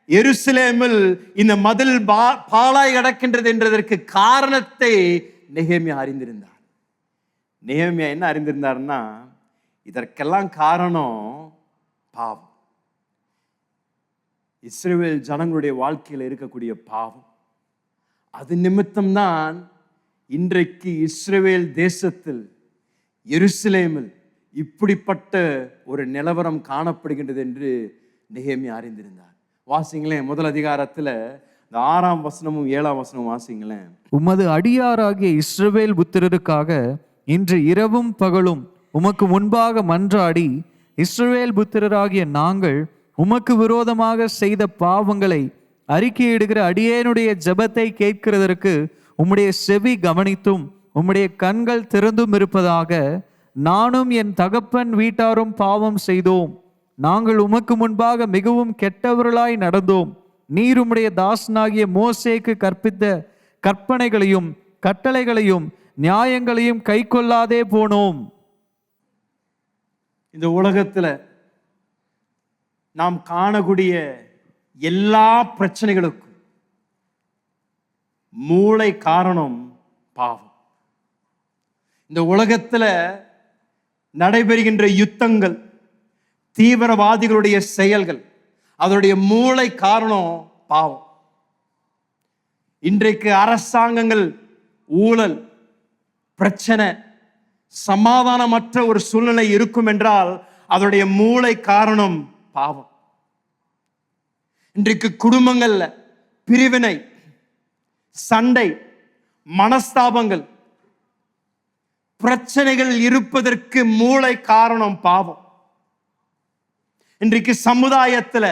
எருசலேமில் இந்த மதில் பாழாய் கிடக்கின்றது என்றதற்கு காரணத்தை நெகேமியா அறிந்திருந்தார். நெகேமியா என்ன அறிந்திருந்தார்னா, இதற்கெல்லாம் காரணம் பாவம். இஸ்ரவேல் ஜனங்களுடைய வாழ்க்கையில் இருக்கக்கூடிய பாவம். அது நிமித்தம்தான் இன்றைக்கு இஸ்ரவேல் தேசத்தில் எருசலேமில் இப்படிப்பட்ட ஒரு நிலவரம் காணப்படுகின்றது என்று நெகேமியா அறிந்திருந்தார். வாசிங்களேன், முதல் அதிகாரத்துல 6ஆம் வசனமும் 7ஆம் வசனமும் வாசிங்களேன். உமது அடியாராகிய இஸ்ரவேல் புத்திரருக்காக இன்று இரவும் பகலும் உமக்கு முன்பாக மன்றாடி, இஸ்ரவேல் புத்திரராகிய நாங்கள் உமக்கு விரோதமாக செய்த பாவங்களை அறிக்கையிடுகிற அடியேனுடைய ஜெபத்தை கேட்கிறதற்கு உம்முடைய செவி கவனித்தும் உம்முடைய கண்கள் திறந்தும் இருப்பதாக. நானும் என் தகப்பன் வீட்டாரும் பாவம் செய்தோம். நாங்கள் உமக்கு முன்பாக மிகவும் கெட்டவர்களாய் நடந்தோம். நீர் உம்முடைய தாசனாகிய மோசேக்கு கற்பித்த கற்பனைகளையும் கட்டளைகளையும் நியாயங்களையும் கை கொள்ளாதே போனோம். இந்த உலகத்துல நாம் காணக்கூடிய எல்லா பிரச்சனைகளுக்கும் மூளை காரணம் பாவம். இந்த உலகத்துல நடைபெறுகின்ற யுத்தங்கள், தீவிரவாதிகளுடைய செயல்கள், அதனுடைய மூளை காரணம் பாவம். இன்றைக்கு அரசாங்கங்கள் ஊழல், பிரச்சனை, சமாதானமற்ற ஒரு சூழ்நிலை இருக்கும் என்றால் அதனுடைய மூளை காரணம் பாவம். இன்றைக்கு குடும்பங்கள்ல பிரிவினை, சண்டை, மனஸ்தாபங்கள், பிரச்சனைகள் இருப்பதற்கு மூளை காரணம் பாவம். இன்றைக்கு சமுதாயத்துல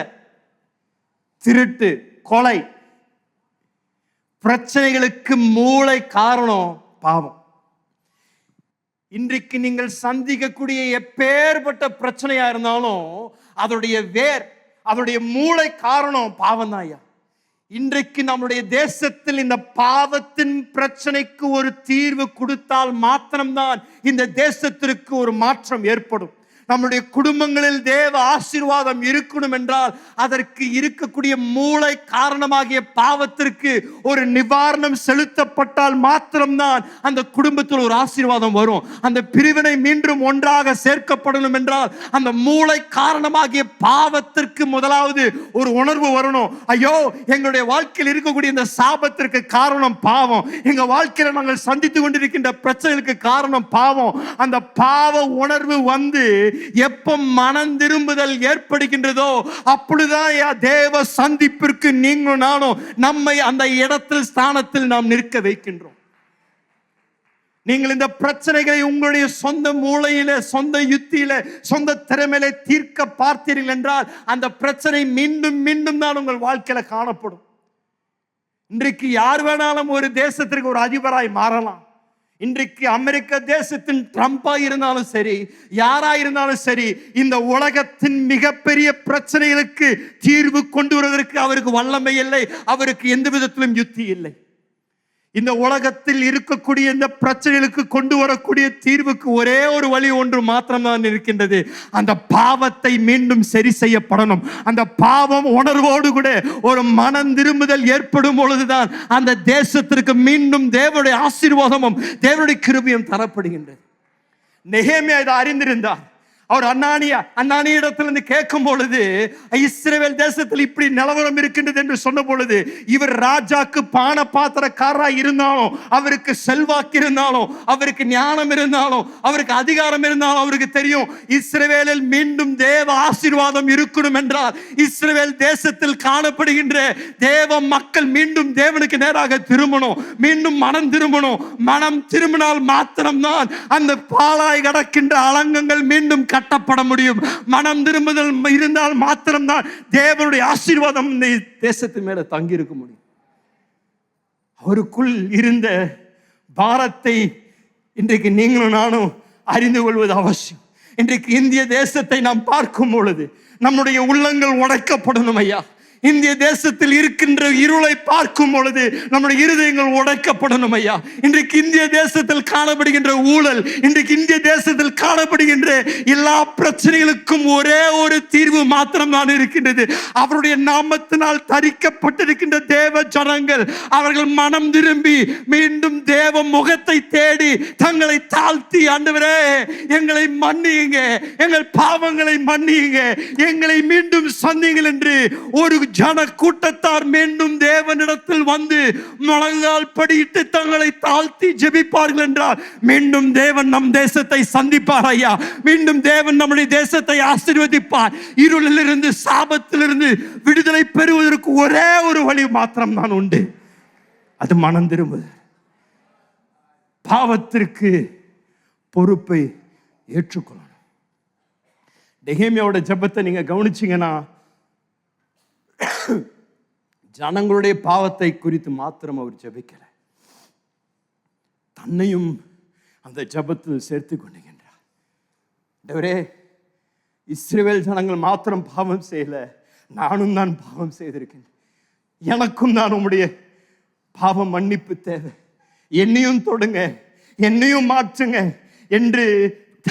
திருட்டு, கொலை, பிரச்சனைகளுக்கு மூளை காரணம் பாவம். இன்றைக்கு நீங்கள் சந்திக்கக்கூடிய எப்பேற்பட்ட பிரச்சனையா இருந்தாலும் அதோடைய வேர், அதோடைய மூளை காரணம் பாவம் தான் ஐயா. இன்றைக்கு நம்முடைய தேசத்தில் இந்த பாவத்தின் பிரச்சனைக்கு ஒரு தீர்வு கொடுத்தால் மாத்திரம்தான் இந்த தேசத்திற்கு ஒரு மாற்றம் ஏற்படும். நம்முடைய குடும்பங்களில் தேவ ஆசீர்வாதம் இருக்கணும் என்றால் அதற்கு இருக்கக்கூடிய மூளை காரணமாகிய பாவத்திற்கு ஒரு நிவாரணம் செலுத்தப்பட்டால் மாத்திரம்தான் அந்த குடும்பத்தில் ஒரு ஆசீர்வாதம் வரும். அந்த பிரிவினை மீண்டும் ஒன்றாக சேர்க்கப்படணும் என்றால் அந்த மூளை காரணமாகிய பாவத்திற்கு முதலாவது ஒரு உணர்வு வரணும். ஐயோ, எங்களுடைய வாழ்க்கையில் இருக்கக்கூடிய இந்த சாபத்திற்கு காரணம் பாவம். எங்க வாழ்க்கையில நாங்கள் சந்தித்து கொண்டிருக்கின்ற பிரச்சனைகளுக்கு காரணம் பாவம். அந்த பாவ உணர்வு வந்து எப்ப மனம் திரும்புதல் ஏற்படுகின்றதோ அப்பொழுதுதான் தேவ சந்திப்பிற்கு நீங்களும் நானும் நம்மை அந்த இடத்தில் ஸ்தானத்தில் நாம் நிற்க வைக்கின்றோம். நீங்கள் இந்த பிரச்சனைகளை உங்களுடைய சொந்த மூளையில, சொந்த யுத்தியில, சொந்த திறமையில தீர்க்க பார்த்தீர்கள் என்றால் அந்த பிரச்சனை மீண்டும் மீண்டும் தான் உங்கள் வாழ்க்கையில காணப்படும். இன்றைக்கு யார் வேணாலும் ஒரு தேசத்திற்கு ஒரு அதிபராய் மாறலாம். இன்றைக்கு அமெரிக்க தேசத்தின் ட்ரம்பா இருந்தாலும் சரி, யாரா இருந்தாலும் சரி, இந்த உலகத்தின் மிகப்பெரிய பிரச்சனைகளுக்கு தீர்வு கொண்டு வருவதற்கு அவருக்கு வல்லமை இல்லை, அவருக்கு எந்த விதத்திலும் யுக்தி இல்லை. இந்த உலகத்தில் இருக்கக்கூடிய இந்த பிரச்சனைகளுக்கு கொண்டு வரக்கூடிய தீர்வுக்கு ஒரே ஒரு வழி ஒன்று மாத்திரம்தான் இருக்கின்றது. அந்த பாவத்தை மீண்டும் சரி செய்யப்படணும். அந்த பாவம் உணர்வோடு கூட ஒரு மனம் திரும்புதல் ஏற்படும் பொழுதுதான் அந்த தேசத்திற்கு மீண்டும் தேவனுடைய ஆசீர்வாதமும் தேவனுடைய கிருபையும் தரப்படுகின்றது. நெகேமியா இதை அறிந்திருந்தார். அவர் அன்னானியிடத்திலிருந்து கேட்கும் பொழுது, இஸ்ரவேல் தேசத்தில் இப்படி நிலவரம் இருக்கின்றது என்று சொன்ன பொழுது, இவர் ராஜாக்கு பான பாத்திரக்காரராய் இருந்தாலும், அவருக்கு செல்வாக்கு இருந்தாலும், அவருக்கு ஞானம் இருந்தாலும், அவருக்கு அதிகாரம் இருந்தாலும், அவருக்கு தெரியும் இஸ்ரவேலில் மீண்டும் தேவ ஆசீர்வாதம் இருக்கணும் என்றால் இஸ்ரவேல் தேசத்தில் காணப்படுகின்ற தேவ மக்கள் மீண்டும் தேவனுக்கு நேராக திரும்பணும், மீண்டும் மனம் திரும்பணும். மனம் திரும்பினால் மாத்திரம்தான் அந்த பாழாய் கிடக்கின்ற அலங்கங்கள் மீண்டும் கட்டப்பட முடியும். மனம் திரும்புதல் இருந்தால் மாத்திரம்தான் தேவனுடைய ஆசீர்வாதம் இந்த தேசத்து மேல தங்கி இருக்க முடியும். அவருக்குள் இருந்த பாரத்தை இன்றைக்கு நீங்களும் நானும் அறிந்து கொள்வது அவசியம். இன்றைக்கு இந்திய தேசத்தை நாம் பார்க்கும் பொழுது நம்முடைய உள்ளங்கள் உடைக்கப்படணும் ஐயா. இந்திய தேசத்தில் இருக்கின்ற இருளை பார்க்கும் பொழுது நம்முடைய இருதயங்கள் உடைக்கப்படணும் ஐயா. இன்றைக்கு இந்திய தேசத்தில் காணப்படுகின்ற ஊழல், இன்றைக்கு இந்திய தேசத்தில் காணப்படுகின்ற எல்லா பிரச்சனைகளுக்கும் ஒரே ஒரு தீர்வு மாத்திரம் தான் இருக்கின்றது. அவருடைய நாமத்தினால் தரிக்கப்பட்டிருக்கின்ற தேவ ஜனங்கள் அவர்கள் மனம் திரும்பி மீண்டும் தேவ முகத்தை தேடி தங்களை தாழ்த்தி, ஆண்டவரே எங்களை மன்னியுங்க, எங்கள் பாவங்களை மன்னியுங்க, எங்களை மீண்டும் சந்தியுங்கள் என்று ஒரு ஜன கூட்டத்தார் மீண்டும் தேவனிடத்தில் வந்து முழங்கால் படியிட்டு தங்களை தாழ்த்தி ஜெபிப்பார்கள் என்றால் மீண்டும் தேவன் நம் தேசத்தை சந்திப்பார் ஐயா. மீண்டும் தேவன் நம்முடைய தேசத்தை ஆசீர்வதிப்பார். இருளிலிருந்து, சாபத்திலிருந்து விடுதலை பெறுவதற்கு ஒரே ஒரு வழி மாத்திரம் தான் உண்டு, அது மனம் திரும்புவது. பாவத்திற்கு பொறுப்பை ஏற்றுக்கொள்ளணும். நெகேமியாவோட ஜெபத்தை நீங்க கவனிச்சீங்கன்னா, ஜனங்களுடைய பாவத்தை குறித்து மாத்திரம் அவர் ஜெபிக்கல, தன்னையும் அந்த ஜெபத்தில் சேர்த்து கொண்டுகின்றார். ஆண்டவரே, இஸ்ரவேல் ஜனங்கள் மாத்திரம் பாவம் செய்யல, நானும் தான் பாவம் செய்திருக்கேன், எனக்கும் தான் உம்முடைய பாவ மன்னிப்பு தேவை, என்னையும் தொடுங்க, என்னையும் மாற்றுங்க என்று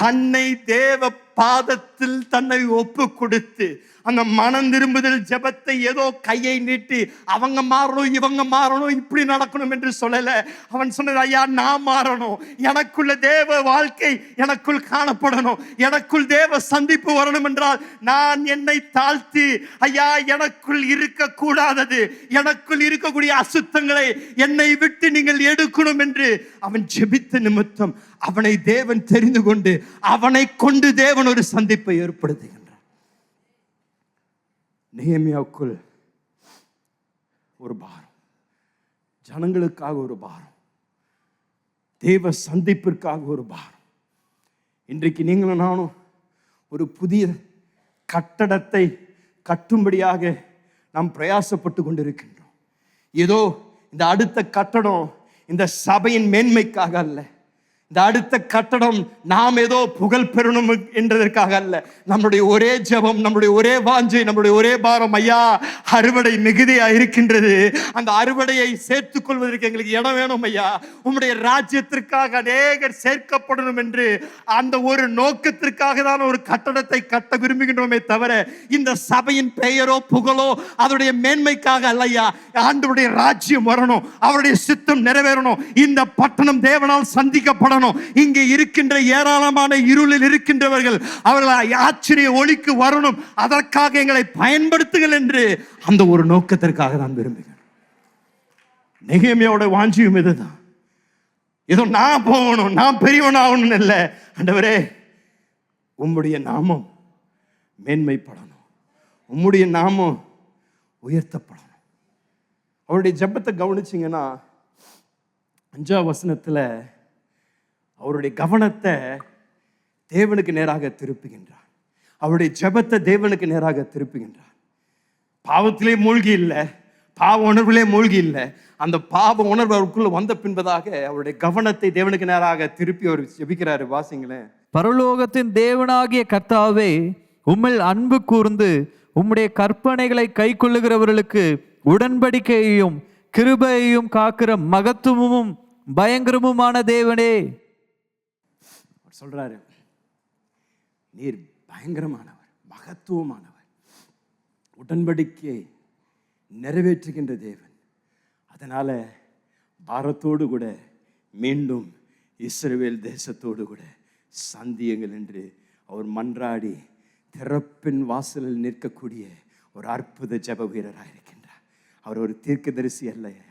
தன்னை தேவ பாதத்தில் தன்னை ஒப்பு கொடுத்து அந்த மனம் திரும்புதல் ஜெபத்தை ஏதோ கையை நீட்டி அவங்க மாறணும், இவங்க மாறணும், இப்படி நடக்கணும் என்று சொல்லல. அவன் சொன்னது, ஐயா நான் மாறணும், எனக்குள்ள தேவ வாழ்க்கை எனக்குள் காணப்படணும், எனக்குள் தேவ சந்திப்பு வரணும் என்றால் நான் என்னை தாழ்த்தி, ஐயா எனக்குள் இருக்க கூடாதது, எனக்குள் இருக்கக்கூடிய அசுத்தங்களை என்னை விட்டு நீங்கள் எடுக்கணும் என்று அவன் ஜெபித்த நிமித்தம் அவனை தேவன் தெரிந்து கொண்டு அவனை கொண்டு தேவன் ஒரு சந்திப்பை ஏற்படுத்துகிறார். நெகேமியாவுக்குள் ஒரு பாரம், ஜனங்களுக்காக ஒரு பாரம், தேவ சந்திப்பிற்காக ஒரு பாரம். இன்றைக்கு நீங்களும் நானும் ஒரு புதிய கட்டடத்தை கட்டும்படியாக நாம் பிரயாசப்பட்டு கொண்டிருக்கின்றோம். ஏதோ இந்த அடுத்த கட்டடம் இந்த சபையின் மேன்மைக்காக அல்ல, இந்த அடுத்த கட்டடம் நாம் ஏதோ புகழ் பெறணும் என்றதற்காக அல்ல. நம்முடைய ஒரே ஜெபம், நம்முடைய ஒரே வாஞ்சை, நம்முடைய ஒரே பாரம், ஐயா அறுவடை மிகுதியா இருக்கின்றது, அந்த அறுவடையை சேர்த்துக் கொள்வதற்கு எங்களுக்கு இடம் வேணும் ஐயா, உம்முடைய ராஜ்யத்திற்காக அநேகர் சேர்க்கப்படணும் என்று அந்த ஒரு நோக்கத்திற்காக தான் ஒரு கட்டடத்தை கட்ட விரும்புகின்றோமே தவிர இந்த சபையின் பெயரோ புகழோ அதனுடைய மேன்மைக்காக அல்லையா. ஆண்டவருடைய ராஜ்யம் வரணும், அவருடைய சித்தம் நிறைவேறணும், இந்த பட்டணம் தேவனால் சந்திக்கப்படணும். இங்கே இருக்கின்ற ஏராளமான இருளில் இருக்கின்றவர்கள் அவர்கள் ஆச்சரிய ஒளிக்கு வரணும், அதற்காக எங்களை பயன்படுத்துங்கள் என்று அந்த ஒரு நோக்கத்திற்காக நான் விரும்புகிறேன். நெகேமியாவோட வாஞ்சியும் இதுதான். ஏதோ நான் போகணும், நான் பெரியவனாகணும் இல்லை, ஆண்டவரே உம்முடைய நாமம் மேன்மைப்படணும், உம்முடைய நாமம் உயர்த்தப்படணும். அவருடைய ஜெபத்தை கவனிச்சிங்கன்னா 5ஆம் வசனத்தில் அவருடைய கவனத்தை தேவனுக்கு நேராக திருப்புகின்றார். அவருடைய ஜெபத்தை தேவனுக்கு நேராக திருப்புகின்றார். பாவத்திலே மூழ்கி இல்லை, பாவ உணர்விலே மூழ்கி இல்லை, அந்த பாவ உணர்வு அவருக்குள்ள வந்த பின்பதாக அவருடைய கவனத்தை தேவனுக்கு நேராக திருப்பி அவர் ஜெபிக்கிறாரு. வாசிங்களேன். பரலோகத்தின் தேவனாகிய கர்த்தாவே, உம்மில் அன்பு கூர்ந்து உம்முடைய கற்பனைகளை கைக்கொள்ளுகிறவர்களுக்கு உடன்படிக்கையையும் கிருபையையும் காக்கிற மகத்துவமும் பயங்கரமுமான தேவனே. சொல்றாரு, நீர் பயங்கரமானவர், மகத்துவமானவர், உடன்படிக்கையை நிறைவேற்றுகின்ற தேவன். அதனால பாரத்தோடு கூட மீண்டும் இஸ்ரவேல் தேசத்தோடு கூட சந்தியுங்கள் என்று அவர் மன்றாடி திறப்பின் வாசலில் நிற்கக்கூடிய ஒரு அற்புத ஜெப வீரராக இருக்கின்றார். அவர் ஒரு தீர்க்கதரிசி அல்லையா,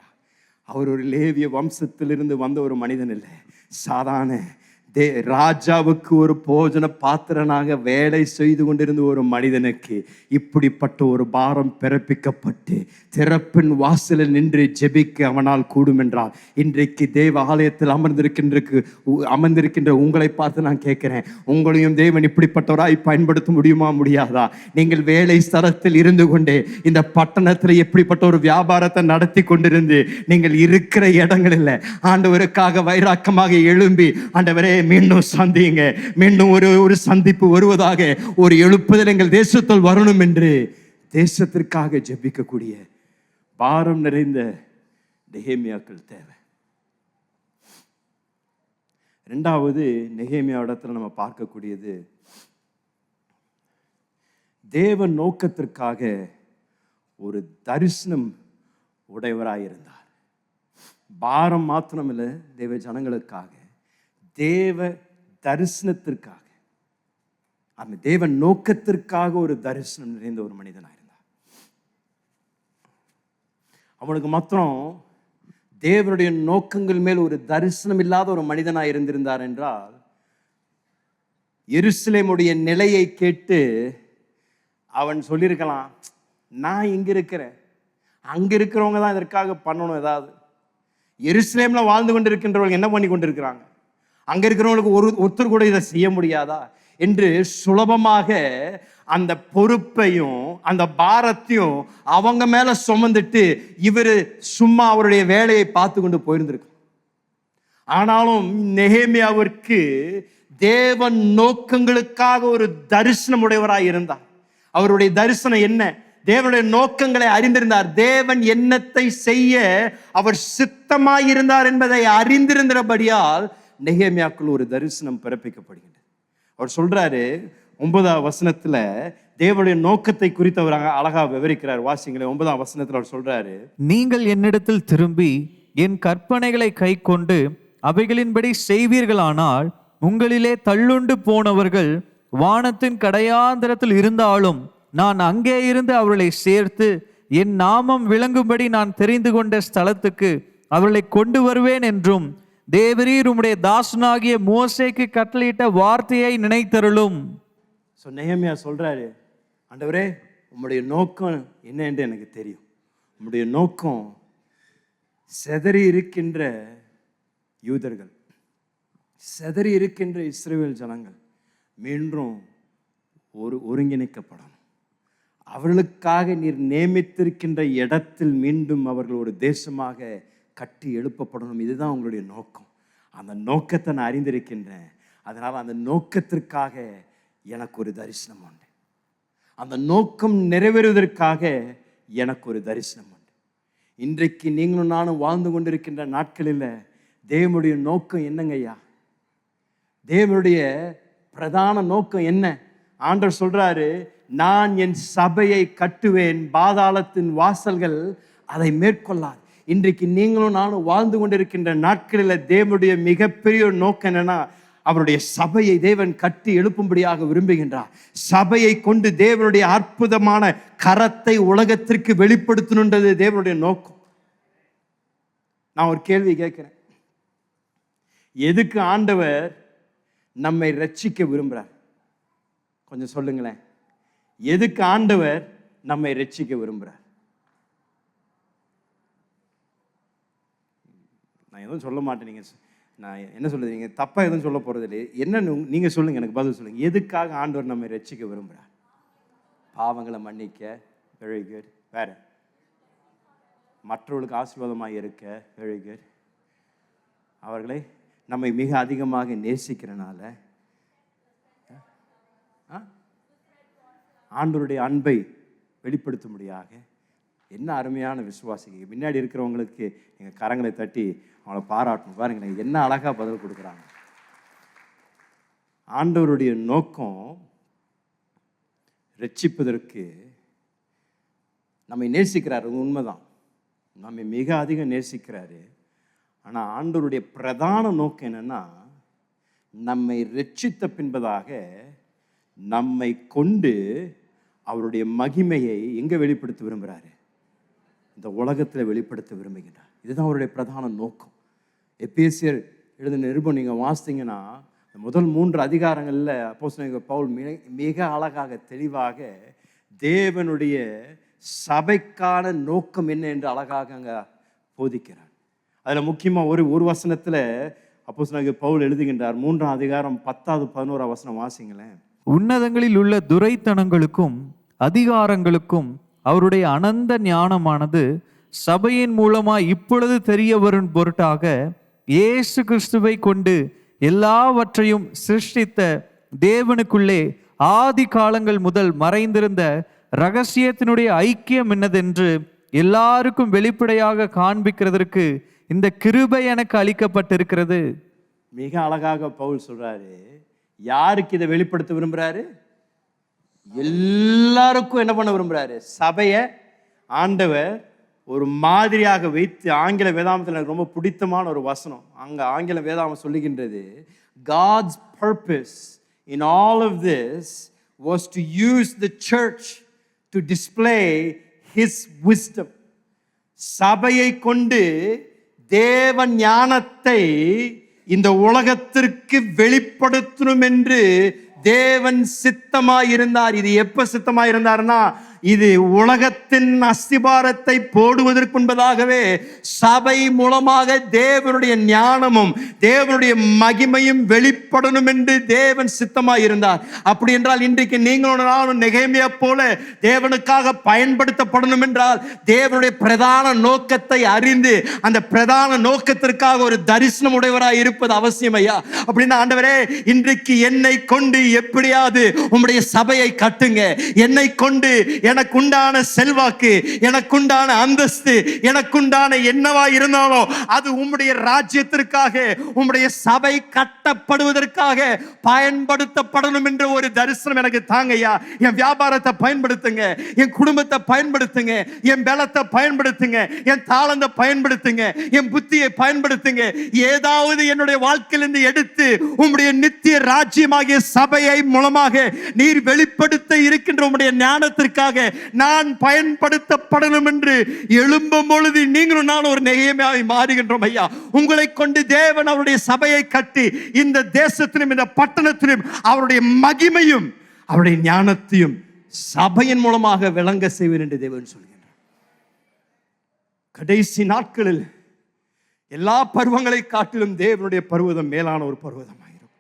அவர் ஒரு லேவிய வம்சத்திலிருந்து வந்த ஒரு மனிதன் இல்லை. சாதாரண ராஜாவுக்கு ஒரு போஜன பாத்திரனாக வேலை செய்து கொண்டிருந்த ஒரு மனிதனுக்கு இப்படிப்பட்ட ஒரு பாரம் பிறப்பிக்கப்பட்டு திறப்பின் வாசலில் நின்று ஜெபிக்க அவனால் கூடும் என்றால், இன்றைக்கு தேவ ஆலயத்தில் அமர்ந்திருக்கின்ற உங்களை பார்த்து நான் கேட்கிறேன், உங்களையும் தேவன் இப்படிப்பட்டவராய் பயன்படுத்த முடியுமா, முடியாதா? நீங்கள் வேலை ஸ்தலத்தில் இருந்து கொண்டே இந்த பட்டணத்தில் எப்படிப்பட்ட ஒரு வியாபாரத்தை நடத்தி கொண்டிருந்து நீங்கள் இருக்கிற இடங்களில் ஆண்டவருக்காக வைராக்கமாக எழும்பி, ஆண்டவரே மீண்டும் சந்தியுங்க, மீண்டும் ஒரு சந்திப்பு வருவதாக, ஒரு எழுப்புதல் எங்கள் தேசத்தில் வரணும் என்று தேசத்திற்காக ஜெபிக்கக்கூடிய பாரம் நிறைந்த நெகேமியாக்கள் தேவை. இரண்டாவது நெகேமியா இடத்துல நம்ம பார்க்கக்கூடியது, தேவ நோக்கத்திற்காக ஒரு தரிசனம் உடையவராயிருந்தார். பாரம் மாத்திரமில்லை, தேவ ஜனங்களுக்காக, தேவ தரிசனத்திற்காக, அந்த தேவ நோக்கத்திற்காக ஒரு தரிசனம் நிறைந்த ஒரு மனிதனாக இருந்தார். அவனுக்கு மாத்திரம் தேவனுடைய நோக்கங்கள் மேல் ஒரு தரிசனம் இல்லாத ஒரு மனிதனாக இருந்திருந்தார் என்றால், எருசலேமுடைய நிலையை கேட்டு அவன் சொல்லியிருக்கலாம், நான் இங்க இருக்கிறேன், அங்க இருக்கிறவங்க தான் இதற்காக பண்ணணும். ஏதாவது எருசலேம்ல வாழ்ந்து கொண்டு இருக்கின்றவர்கள் என்ன பண்ணி கொண்டிருக்கிறாங்க, அங்க இருக்கிறவங்களுக்கு ஒருத்தர் கூட இதை செய்ய முடியாதா என்று சுலபமாக அந்த பொறுப்பையும் அந்த பாரத்தையும் அவங்க மேல சுமந்துட்டு இவர் சும்மா அவருடைய வேலையை பார்த்து கொண்டு போயிருந்திருக்கு. ஆனாலும் நெகேமியாவிற்கு தேவன் நோக்கங்களுக்காக ஒரு தரிசனம் உடையவராய் இருந்தார். அவருடைய தரிசனம் என்ன? தேவனுடைய நோக்கங்களை அறிந்திருந்தார். தேவன் என்னத்தை செய்ய அவர் சித்தமாயிருந்தார் என்பதை அறிந்திருந்தபடியால் நெகேமியாக்குள் ஒரு தரிசனம் பிறப்பிக்கப்படுகிறது. அவர் சொல்றாரு 9ஆம் வசனத்துல தேவனுடைய நோக்கத்தை குறித்து அவர் அழகா விவரிக்கிறார். வாசிங்களே, 9ஆம் வசனத்துல அவர் சொல்றாரு, நீங்கள் என்னிடத்தில் திரும்பி என் கற்பனைகளை கை கொண்டு அவைகளின்படி செய்வீர்களானால், உங்களிலே தள்ளுண்டு போனவர்கள் வானத்தின் கடையாந்திரத்தில் இருந்தாலும் நான் அங்கே இருந்து அவர்களை சேர்த்து என் நாமம் விளங்கும்படி நான் தெரிந்து கொண்ட ஸ்தலத்துக்கு அவர்களை கொண்டு வருவேன் என்றும் தேவரீர் உம்முடைய தாசனாகிய மோசேக்கு கட்டளையிட்ட வார்த்தையை நினைத்தருளும். நெகேமியா சொல்றாரு, ஆண்டவரே உம்முடைய நோக்கம் என்ன என்று எனக்கு தெரியும். உம்முடைய நோக்கம் சிதறி இருக்கின்ற யூதர்கள், சிதறி இருக்கின்ற இஸ்ரவேல் ஜனங்கள் மீண்டும் ஒருங்கிணைக்கப்படணும். அவர்களுக்காக நீர் நியமித்திருக்கின்ற இடத்தில் மீண்டும் அவர்கள் ஒரு தேசமாக கட்டி எழுப்பப்படணும். இதுதான் உங்களுடைய நோக்கம். அந்த நோக்கத்தை நான் அறிந்திருக்கின்றேன். அதனால் அந்த நோக்கத்திற்காக எனக்கு ஒரு தரிசனம் உண்டு. அந்த நோக்கம் நிறைவேறுவதற்காக எனக்கு ஒரு தரிசனம் உண்டு. இன்றைக்கு நீங்களும் நானும் வாழ்ந்து கொண்டிருக்கின்ற நாட்களில் தேவனுடைய நோக்கம் என்னங்கய்யா? தேவனுடைய பிரதான நோக்கம் என்ன? ஆண்டவர் சொல்றாரு, நான் என் சபையை கட்டுவேன், பாதாளத்தின் வாசல்கள் அதை மேற்கொள்ளாது. இன்றைக்கு நீங்களும் நானும் வாழ்ந்து கொண்டிருக்கின்ற நாட்களில் தேவனுடைய மிகப்பெரிய நோக்கம் என்னன்னா, அவருடைய சபையை தேவன் கட்டி எழுப்பும்படியாக விரும்புகின்றார். சபையை கொண்டு தேவனுடைய அற்புதமான கரத்தை உலகத்திற்கு வெளிப்படுத்தணுன்றது தேவனுடைய நோக்கம். நான் ஒரு கேள்வி கேட்கிறேன், எதுக்கு ஆண்டவர் நம்மை ரட்சிக்க விரும்புகிறார்? கொஞ்சம் சொல்லுங்களேன். எதுக்கு ஆண்டவர் நம்மை ரட்சிக்க விரும்புகிறார்? நான் எதுவும் சொல்ல மாட்டேன். நான் என்ன சொல்லுது, நீங்கள் தப்பாக எதுவும் சொல்ல போகிறது இல்லை. என்ன நீங்கள் சொல்லுங்கள், எனக்கு பதில் சொல்லுங்கள். எதுக்காக ஆண்டவர் நம்மை ரட்சிக்க விரும்புகிறார்? பாவங்களை மன்னிக்க, வெரி குட். வேறு மற்றவர்களுக்கு ஆசீர்வாதமாக இருக்க, வெரி குட். அவர்களை நம்மை மிக அதிகமாக நேசிக்கிறனால, ஆண்டவருடைய அன்பை வெளிப்படுத்தும்படியாக. என்ன அருமையான விசுவாசிங்க. முன்னாடி இருக்கிறவங்களுக்கு நீங்கள் கரங்களை தட்டி அவங்கள பாராட்டணும். பாருங்களேன், என்ன அழகாக பதில் கொடுக்குறாங்க. ஆண்டவருடைய நோக்கம் ரட்சிப்பதற்கு. நம்மை நேசிக்கிறார், உண்மைதான், நம்மை மிக அதிகம் நேசிக்கிறாரு. ஆனால் ஆண்டவருடைய பிரதான நோக்கம் என்னன்னா, நம்மை ரட்சித்த பின்பதாக நம்மை கொண்டு அவருடைய மகிமையை எங்க வெளிப்படுத்த விரும்புகிறாரு? இந்த உலகத்தில் வெளிப்படுத்த விரும்புகிறார். இதுதான் அவருடைய பிரதான நோக்கம். எபேசியர் எழுதின நிருபம் நீங்கள் வாசித்தீங்கன்னா முதல் 3 அதிகாரங்களில் அப்போஸ்தலனாகிய பவுல் மிக அழகாக தெளிவாக தேவனுடைய சபைக்கான நோக்கம் என்ன என்று அழகாக அங்கே போதிக்கிறார். அதில் முக்கியமாக ஒரு வசனத்தில் அப்போஸ்தலனாகிய பவுல் எழுதுகின்றார். 3ஆம் அதிகாரம் 10வது 11வது வசனம் வாசிங்களேன். உன்னதங்களில் உள்ள துரைத்தனங்களுக்கும் அதிகாரங்களுக்கும் அவருடைய அனந்த ஞானமானது சபையின் மூலமாய் இப்பொழுது தெரிய வரும் பொருட்டாக இயேசு கிறிஸ்துவை கொண்டு எல்லாவற்றையும் சிருஷ்டித்த தேவனுக்குள்ளே ஆதி காலங்கள் முதல் மறைந்திருந்த இரகசியத்தினுடைய ஐக்கியம் என்னதென்று எல்லாருக்கும் வெளிப்படையாக காண்பிக்கிறதற்கு இந்த கிருபை எனக்கு அளிக்கப்பட்டிருக்கிறது. மிக அழகாக பவுல் சொல்றாரு. யாருக்கு இதை வெளிப்படுத்த விரும்புறாரு? எல்லாருக்கும் என்ன பண்ண விரும்புறாரு? சபையை ஆண்டவர் ஒரு மாதிரியாக வைத்து, ஆங்கில வேதாமத்தில் எனக்கு ரொம்ப பிடித்தமான ஒரு வசனம், அங்க ஆங்கில வேதாமம் சொல்லுகின்றது, God's purpose in all of this was to use the church to display his wisdom. சபையை கொண்டு தேவ ஞானத்தை இந்த உலகத்திற்கு வெளிப்படுத்தணும் என்று தேவன் சித்தமாயிருந்தார். இது எப்ப சித்தமாயிருந்தார்னா, இது உலகத்தின் அஸ்திபாரத்தை போடுவதற்கு முன்பதாகவே சபை மூலமாக தேவனுடைய ஞானமும் தேவனுடைய மகிமையும் வெளிப்படணும் என்று தேவன் சித்தமாயிருந்தார். அப்படி என்றால் இன்றைக்கு நீங்களும் நானும் நெகேமியா போல தேவனுக்காக பயன்படுத்தப்படணும் என்றால் தேவனுடைய பிரதான நோக்கத்தை அறிந்து அந்த பிரதான நோக்கத்திற்காக ஒரு தரிசனம் உடையவராய் இருப்பது அவசியம் ஐயா. அப்படின்னா ஆண்டவரே, இன்றைக்கு என்னை கொண்டு எப்படியாவது உம்முடைய சபையை கட்டுங்க. என்னை கொண்டு எனக்குண்டான செல்வாக்கு, எனக்குண்டான அந்தஸ்து, எனக்குண்டான என்னவா இருந்தாலும் அது உம்முடைய ராஜ்யத்திற்காக, உம்முடைய சபை கட்டப்படுவதற்காக பயன்படுத்தப்படணும் என்ற ஒரு தரிசனம் எனக்கு தாங்கய்யா. என் வியாபாரத்தை பயன்படுத்துங்க, என் குடும்பத்தை பயன்படுத்துங்க, என் பலத்தை பயன்படுத்துங்க, என் தாளந்தை பயன்படுத்துங்க, என் புத்தியை பயன்படுத்துங்க. ஏதாவது என்னுடைய வாழ்க்கையிலிருந்து எடுத்து உம்முடைய நித்திய ராஜ்யமாகிய சபையை மூலமாக நீர் வெளிப்படுத்த இருக்கின்ற உம்முடைய ஞானத்திற்காக நான் பயன்படுத்தப்படணும் என்று எழும்பும் பொழுது நீங்களும் நான் ஒரு நெகேமியாவை மாறுகின்றோம் ஐயா. உங்களை கொண்டு தேவன் அவருடைய சபையை கட்டி இந்த தேசத்திலும் இந்த பட்டணத்திலும் அவருடைய மகிமையும் அவருடைய ஞானத்தையும் சபையின் மூலமாக விளங்க செய்வேன் என்று தேவன் சொல்கிறார். கடைசி நாட்களில் எல்லா பருவங்களை காட்டிலும் தேவனுடைய பர்வதம் மேலான ஒரு பர்வதமாயிருக்கும்.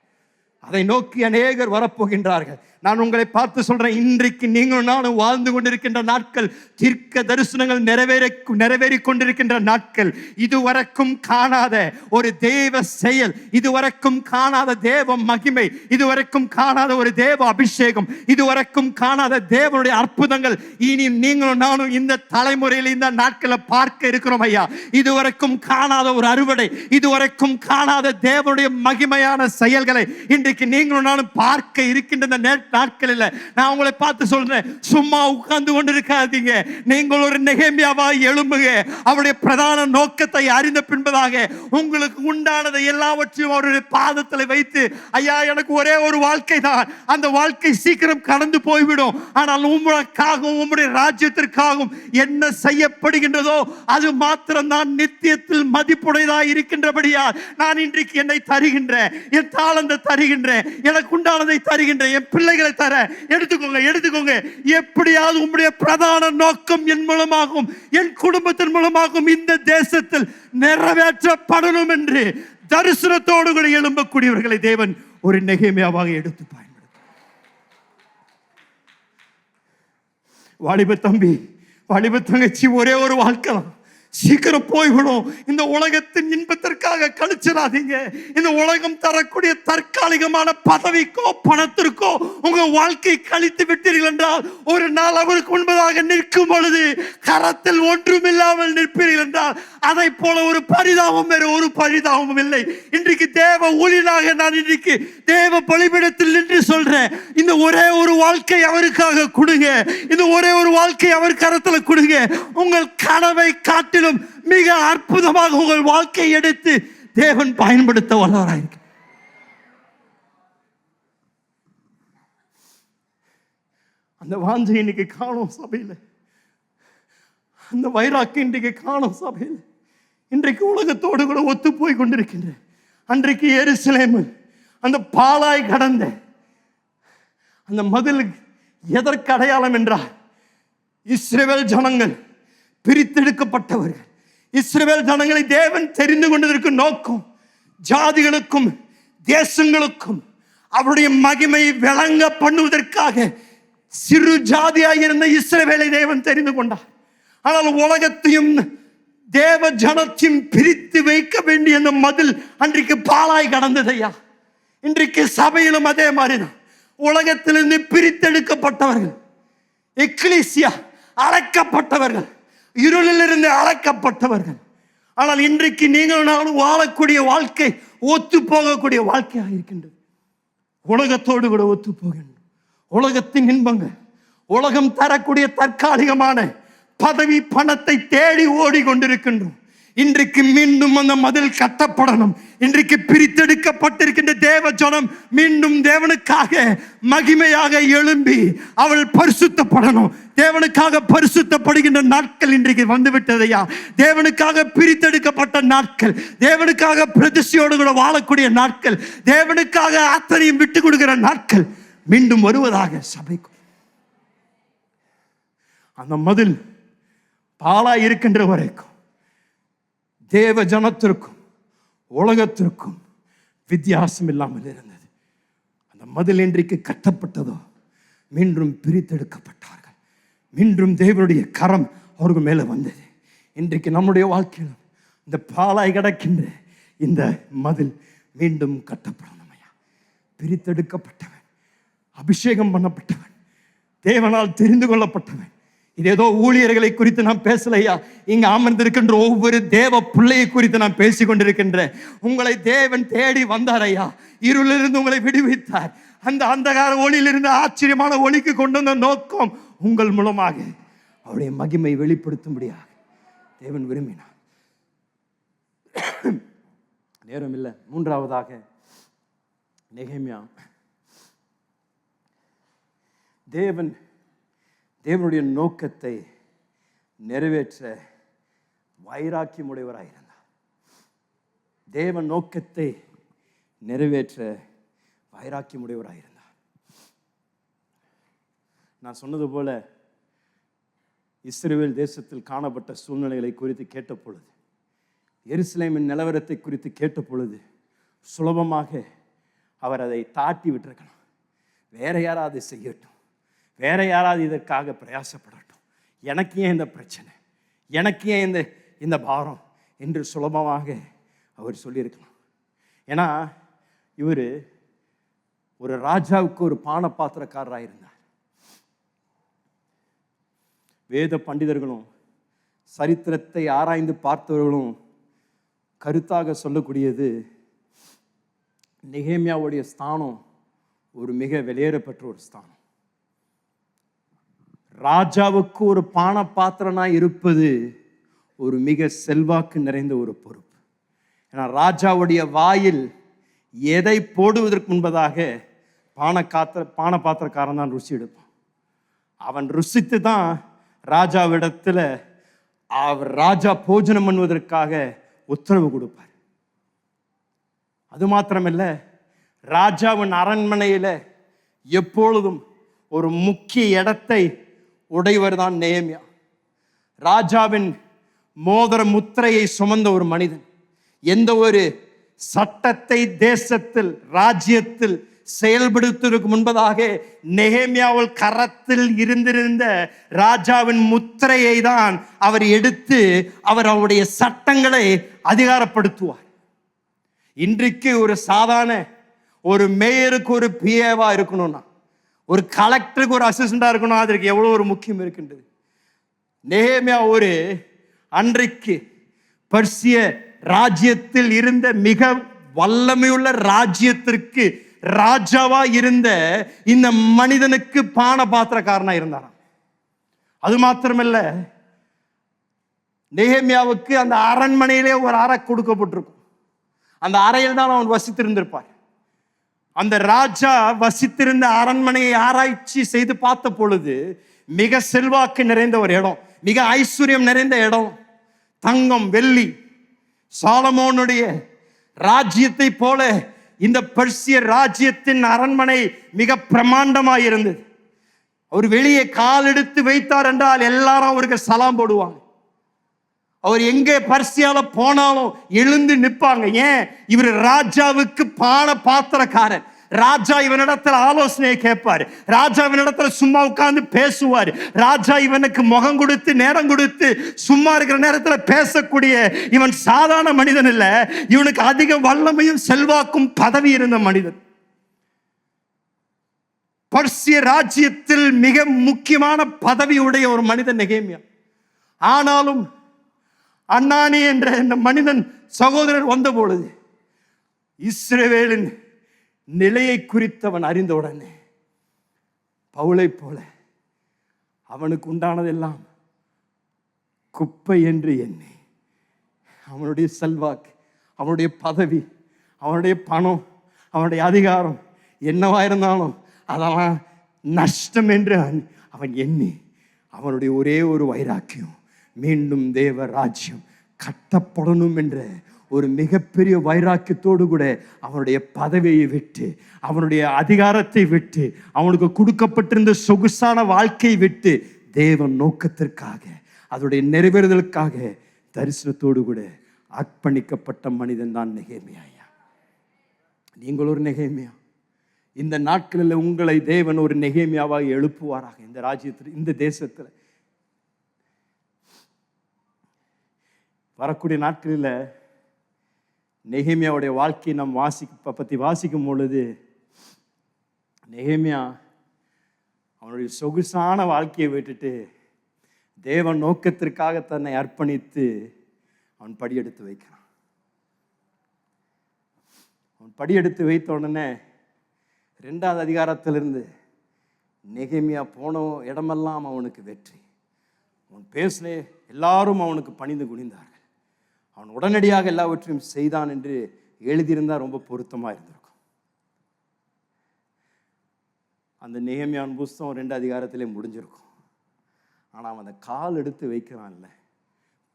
அதை நோக்கி அநேகர் வரப்போகின்றார்கள். நான் உங்களை பார்த்து சொல்றேன், இன்றைக்கு நீங்களும் நானும் வாழ்ந்து கொண்டிருக்கின்ற நாட்கள் தீர்க்க தரிசனங்கள் நிறைவேறி கொண்டிருக்கின்ற நாட்கள். இதுவரைக்கும் காணாத ஒரு தேவ செயல், இதுவரைக்கும் காணாத தேவ மகிமை, இதுவரைக்கும் காணாத ஒரு தேவ அபிஷேகம், இதுவரைக்கும் காணாத தேவனுடைய அற்புதங்கள் இனி நீங்களும் நானும் இந்த தலைமுறையில் இந்த நாட்களை பார்க்க இருக்கிறோம் ஐயா. இதுவரைக்கும் காணாத ஒரு அறுவடை, இதுவரைக்கும் காணாத தேவனுடைய மகிமையான செயல்களை இன்றைக்கு நீங்களும் நானும் பார்க்க இருக்கின்ற நாட்களில் நான் உங்களை பார்த்து சொல்றேன், சும்மா உட்கார்ந்து கொண்டிருக்காதீங்க. நீங்கள் ஒரு நெகேமியாவாய் எழும்புங்க. அவருடைய பிரதான நோக்கத்தை அறிந்த பின்பதாக உங்களுக்கு உண்டானதை எல்லாவற்றையும் அவருடைய பாதத்தில் வைத்து, ஐயா எனக்கு ஒரே ஒரு வாழ்க்கை தான், அந்த வாழ்க்கை சீக்கிரம் கடந்து போய்விடும், ஆனால் உங்களுக்காகவும் உங்களுடைய ராஜ்யத்திற்காகவும் என்ன செய்யப்படுகின்றதோ அது மாத்திரம் தான் நித்தியத்தில் மதிப்புடையதாக இருக்கின்றபடியா நான் இன்றைக்கு என்னை தருகின்றேன், என் தாளந்தை தருகின்றேன், எனக்கு உண்டானதை தருகின்றேன், என் பிள்ளைகளை தர எடுத்துக்கோங்க. எப்படியாவது உம்முடைய பிரதான நோக்கம் என் மூலமாகவும் என் குடும்பத்தின் மூலமாகவும் இந்த தேசத்தில் நிறைவேற்றப்படணும் என்று தரிசனத்தோடு கூட எழும்பக்கூடியவர்களை தேவன் ஒரு நெகேமியாவாக எடுத்து பயன்படுத்த. வாலிப தம்பி, வாலிப தங்கச்சி, ஒரே ஒரு வாழ்க்கை சீக்கிரம் போய்விடும். இந்த உலகத்தின் இன்பத்திற்காக கழிச்சிடாதீங்க. இந்த உலகம் தரக்கூடிய தற்காலிகமான பதவிக்கோ பணத்திற்கோ உங்க வாழ்க்கை கழித்து விட்டீர்கள் என்றால் ஒரு நாள் அவருக்கு முன்பதாக நிற்கும் பொழுது கரத்தில் ஒன்றுமில்லாமல் நிற்பீர்கள் என்றால் அதை போல ஒரு பரிதாபம் வேறு ஒரு பரிதாபமும் இல்லை. இன்றைக்கு தேவ ஊழியனாக நான் இன்றைக்கு தேவ பலிபீடத்தில் நின்று சொல்றேன், இந்த ஒரே ஒரு வாழ்க்கை அவருக்காக கொடுங்க, இந்த ஒரே ஒரு வாழ்க்கை அவர் கரத்தில் கொடுங்க. உங்கள் கனவை காட்டிலும் மிக அற்புதமாக உங்கள் வாழ்க்கையை எடுத்து தேவன் பயன்படுத்த வல்லவராயிருக்கிறார். அந்த வாஞ்சை இன்னைக்கு காணும் சபையில். அந்த வைராக்கியம் இன்றைக்கு காணும் சபையில். இன்றைக்கு உலகத்தோடு கூட ஒத்து போய் கொண்டிருக்கின்ற அன்றைக்கு எருசலேம் அந்த பாலாய் கடந்த அந்த மதில் எதற்கு அடையாளம் என்றால், இஸ்ரவேல் ஜனங்கள் பிரித்தெடுக்கப்பட்டவர்கள். இஸ்ரவேல் ஜனங்களை தேவன் தெரிந்து கொண்டதற்கு நோக்கம் ஜாதிகளுக்கும் தேசங்களுக்கும் அவருடைய மகிமை விளங்க பண்ணுவதற்காக சிறு ஜாதியாக இருந்த இஸ்ரவேலை தேவன் தெரிந்து கொண்டார். ஆனால் உலகத்தையும் தேவ ஜனத்தையும் பிரித்து வைக்க வேண்டிய அந்த மதில் அன்றைக்கு பாலாய் கடந்ததையா. இன்றைக்கு சபையிலும் அதே மாதிரிதான். உலகத்திலிருந்து பிரித்தெடுக்கப்பட்டவர்கள், எக்லீசியா அழைக்கப்பட்டவர்கள், இருளிலிருந்து அழைக்கப்பட்டவர்கள். ஆனால் இன்றைக்கு நீங்கள் நானும் வாழக்கூடிய வாழ்க்கை ஒத்து போகக்கூடிய வாழ்க்கையாக இருக்கின்றது. உலகத்தோடு கூட ஒத்து போகின்றோம். உலகத்தின் இன்பங்கள், உலகம் தரக்கூடிய தற்காலிகமான பதவி பணத்தை தேடி ஓடிக்கொண்டிருக்கின்றோம். இன்றைக்கு மீண்டும் அந்த மதில் கட்டப்படணும். இன்றைக்கு பிரித்தெடுக்கப்பட்டிருக்கின்ற தேவ ஜனம் மீண்டும் தேவனுக்காக மகிமையாக எழும்பி அவள் பரிசுத்தப்படணும். தேவனுக்காக பரிசுத்தப்படுகின்ற நாட்கள் இன்றைக்கு வந்துவிட்டதையா. தேவனுக்காக பிரித்தெடுக்கப்பட்ட நாட்கள், தேவனுக்காக பிரதிஷ்டையோடு கூட வாழக்கூடிய நாட்கள், தேவனுக்காக அத்தனையும் விட்டு கொடுக்கிற நாட்கள் மீண்டும் வருவதாக சபைக்கு. அந்த மதில் பாலா இருக்கின்ற வரைக்கும் தேவ ஜனத்திற்கும் உலகத்திற்கும் வித்தியாசம் இல்லாமல் இருந்தது. அந்த மதில் இன்றைக்கு கட்டப்பட்டதோ மீண்டும் பிரித்தெடுக்கப்பட்டார்கள். மீண்டும் தேவனுடைய கரம் அவர்கள் மேலே வந்தது. இன்றைக்கு நம்முடைய வாழ்க்கையில் இந்த பாலாய் கிடக்கின்ற இந்த மதில் மீண்டும் கட்டப்படணும் ஐயா. பிரித்தெடுக்கப்பட்டவன், அபிஷேகம் பண்ணப்பட்டவன், தேவனால் தெரிந்து கொள்ளப்பட்டவன். இது ஏதோ ஊழியர்களை குறித்து நான் பேசலையா. இங்க அமர்ந்திருக்கின்ற ஒவ்வொரு தேவ பிள்ளையை குறித்து நான் பேசிக் கொண்டிருக்கின்றேன். உங்களை தேவன் தேடி வந்தார் ஐயா. இருளிலிருந்து உங்களை விடுவித்தார். அந்த அந்தகார ஒளியிலிருந்து ஆச்சரியமான ஒளிக்கு கொண்டு வந்த நோக்கம் உங்கள் மூலமாக அவருடைய மகிமை வெளிப்படுத்தும்படியாக தேவன் விரும்பினார். நேரம் இல்லை. மூன்றாவதாக நெகேமியா, தேவனுடைய நோக்கத்தை நிறைவேற்ற வைராக்கியமுடையவராக இருந்தார். தேவன் நோக்கத்தை நிறைவேற்ற வைராக்கியமுடையவராக இருந்தார். நான் சொன்னது போல இஸ்ரவேல் தேசத்தில் காணப்பட்ட சூழ்நிலைகளை குறித்து கேட்ட பொழுது, எருசலேமின் நிலவரத்தை குறித்து கேட்ட பொழுது சுலபமாக அவர் அதை தாட்டி விட்டிருக்கலாம். வேற யாராவது செய்யட்டும், வேற யாராவது இதற்காக பிரயாசப்படட்டும், எனக்கு ஏன் இந்த பிரச்சனை, எனக்கு ஏன் இந்த பாரம் என்று சுலபமாக அவர் சொல்லியிருக்கலாம். ஏன்னா இவர் ஒரு ராஜாவுக்கு ஒரு பான பாத்திரக்காரராக இருந்தார். வேத பண்டிதர்களும் சரித்திரத்தை ஆராய்ந்து பார்த்தவர்களும் கருத்தாக சொல்லக்கூடியது, நெகேமியாவுடைய ஸ்தானம் ஒரு மிக வெளியேறப்பட்ட ஒரு ஸ்தானம். ராஜாவுக்கு ஒரு பான பாத்திரனாய் இருப்பது ஒரு மிக செல்வாக்கு நிறைந்த ஒரு பொறுப்பு. ஏன்னா ராஜாவுடைய வாயில் எதை போடுவதற்கு முன்பதாக பான பாத்திரக்காரன் தான் ருசி எடுப்பான். அவன் ருசித்து தான் ராஜாவிடத்தில் அவர் ராஜா போஜனம் பண்ணுவதற்காக உத்தரவு கொடுப்பார். அது மாத்திரமல்ல, ராஜாவின் அரண்மனையில் எப்பொழுதும் ஒரு முக்கிய இடத்தை உடையவர் தான் நெகேமியா. ராஜாவின் மோதிர முத்திரையை சுமந்த ஒரு மனிதன். எந்த ஒரு சட்டத்தை தேசத்தில் ராஜ்யத்தில் செயல்படுத்துவதற்கு முன்பதாக நெகேமியாவில் கரத்தில் இருந்திருந்த ராஜாவின் முத்திரையை தான் அவர் எடுத்து அவருடைய சட்டங்களை அதிகாரப்படுத்துவார். இன்றைக்கு ஒரு சாதாரண ஒரு மேயருக்கு ஒரு பிஏவா இருக்கணும்னா, ஒரு கலெக்டருக்கு ஒரு அசிஸ்டண்டா இருக்கணும், அதற்கு எவ்வளவு ஒரு முக்கியம் இருக்கின்றது. நெகேமியா ஒரு அன்றைக்கு பர்சிய ராஜ்யத்தில் இருந்த மிக வல்லமையுள்ள ராஜ்யத்திற்கு ராஜாவா இருந்த இந்த மனிதனுக்கு பான பாத்திரக்காரனா இருந்தாராம். அது மாத்திரமல்ல, நெகேமியாவுக்கு அந்த அரண்மனையிலே ஒரு அறை கொடுக்கப்பட்டிருக்கும். அந்த அறையில் தான் அவன் வசித்திருந்திருப்பார். அந்த ராஜா வசித்திருந்த அரண்மனையை ஆராய்ச்சி செய்து பார்த்த பொழுது மிக செல்வாக்கு நிறைந்த ஒரு இடம், மிக ஐஸ்வர்யம் நிறைந்த இடம். தங்கம் வெள்ளி, சாலமோனுடைய ராஜ்யத்தை போல இந்த பெர்சிய ராஜ்யத்தின் அரண்மனை மிக பிரமாண்டமாய் இருந்தது. அவர் வெளியே கால் எடுத்து வைத்தார் என்றால் எல்லாரும் அவருக்கு சலாம் போடுவாங்க. அவர் எங்கே பர்சியால போனாலும் எழுந்து நிற்பாங்க. ஏன்? இவர் ராஜாவுக்கு பான பாத்திரக்காரன். ராஜா இவனிடத்துல ஆலோசனையை கேட்பார். ராஜா இவனிடத்துல சும்மா உட்கார்ந்து பேசுவார். ராஜா இவனுக்கு முகம் கொடுத்து நேரம் கொடுத்து சும்மா இருக்கிற நேரத்துல பேசக்கூடிய இவன் சாதாரண மனிதன் இல்ல. இவனுக்கு அதிக வல்லமையும் செல்வாக்கும் பதவி இருந்த மனிதன். பர்சிய ராஜ்யத்தில் மிக முக்கியமான பதவியுடைய ஒரு மனிதன் நெகேமியா. ஆனாலும் அன்னானி என்ற இந்த மனிதன் சகோதரர் வந்த பொழுது இஸ்ரவேலின் நிலையை குறித்தவன் அறிந்தவுடனே பவுலை போல அவனுக்கு உண்டானதெல்லாம் குப்பை என்று எண்ணி அவனுடைய செல்வாக்கு, அவனுடைய பதவி, அவனுடைய பணம், அவனுடைய அதிகாரம் என்னவா இருந்தாலும் அதெல்லாம் நஷ்டம் என்று அவன் எண்ணி அவனுடைய ஒரே ஒரு வைராக்கியம், மீண்டும் தேவ ராஜ்யம் கட்டப்படணும் என்ற ஒரு மிகப்பெரிய வைராக்கியத்தோடு கூட அவனுடைய பதவியை விட்டு, அவனுடைய அதிகாரத்தை விட்டு, அவனுக்கு கொடுக்கப்பட்டிருந்த சொகுசான வாழ்க்கையை விட்டு தேவன் நோக்கத்திற்காக, அதனுடைய நிறைவேறுதலுக்காக தரிசனத்தோடு கூட அர்ப்பணிக்கப்பட்ட மனிதன் தான் நெகேமியா. நீங்கள் ஒரு நெகேமியா. இந்த நாட்களில் உங்களை தேவன் ஒரு நெகேமியாவாக எழுப்புவாராக. இந்த ராஜ்யத்தில், இந்த தேசத்தில் வரக்கூடிய நாட்களில் நெகேமியாவுடைய வாழ்க்கையை நாம் பற்றி வாசிக்கும் பொழுது, நெகேமியா அவனுடைய சொகுசான வாழ்க்கையை விட்டுட்டு தேவன் நோக்கத்திற்காக தன்னை அர்ப்பணித்து அவன் படியெடுத்து வைக்கிறான். அவன் படியெடுத்து வைத்த உடனே 2வது அதிகாரத்திலிருந்து நெகேமியா போன இடமெல்லாம் அவனுக்கு வெற்றி. அவன் பேசின எல்லாரும் அவனுக்கு பணிந்து குனிந்தார்கள். அவன் உடனடியாக எல்லாவற்றையும் செய்தான் என்று எழுதியிருந்தால் ரொம்ப பொருத்தமாக இருந்திருக்கும். அந்த நெகேமியாவின் புஸ்தகம் 2 அதிகாரத்திலே முடிஞ்சிருக்கும். ஆனால் அவன் அந்த கால் எடுத்து வைக்கிறான்ல,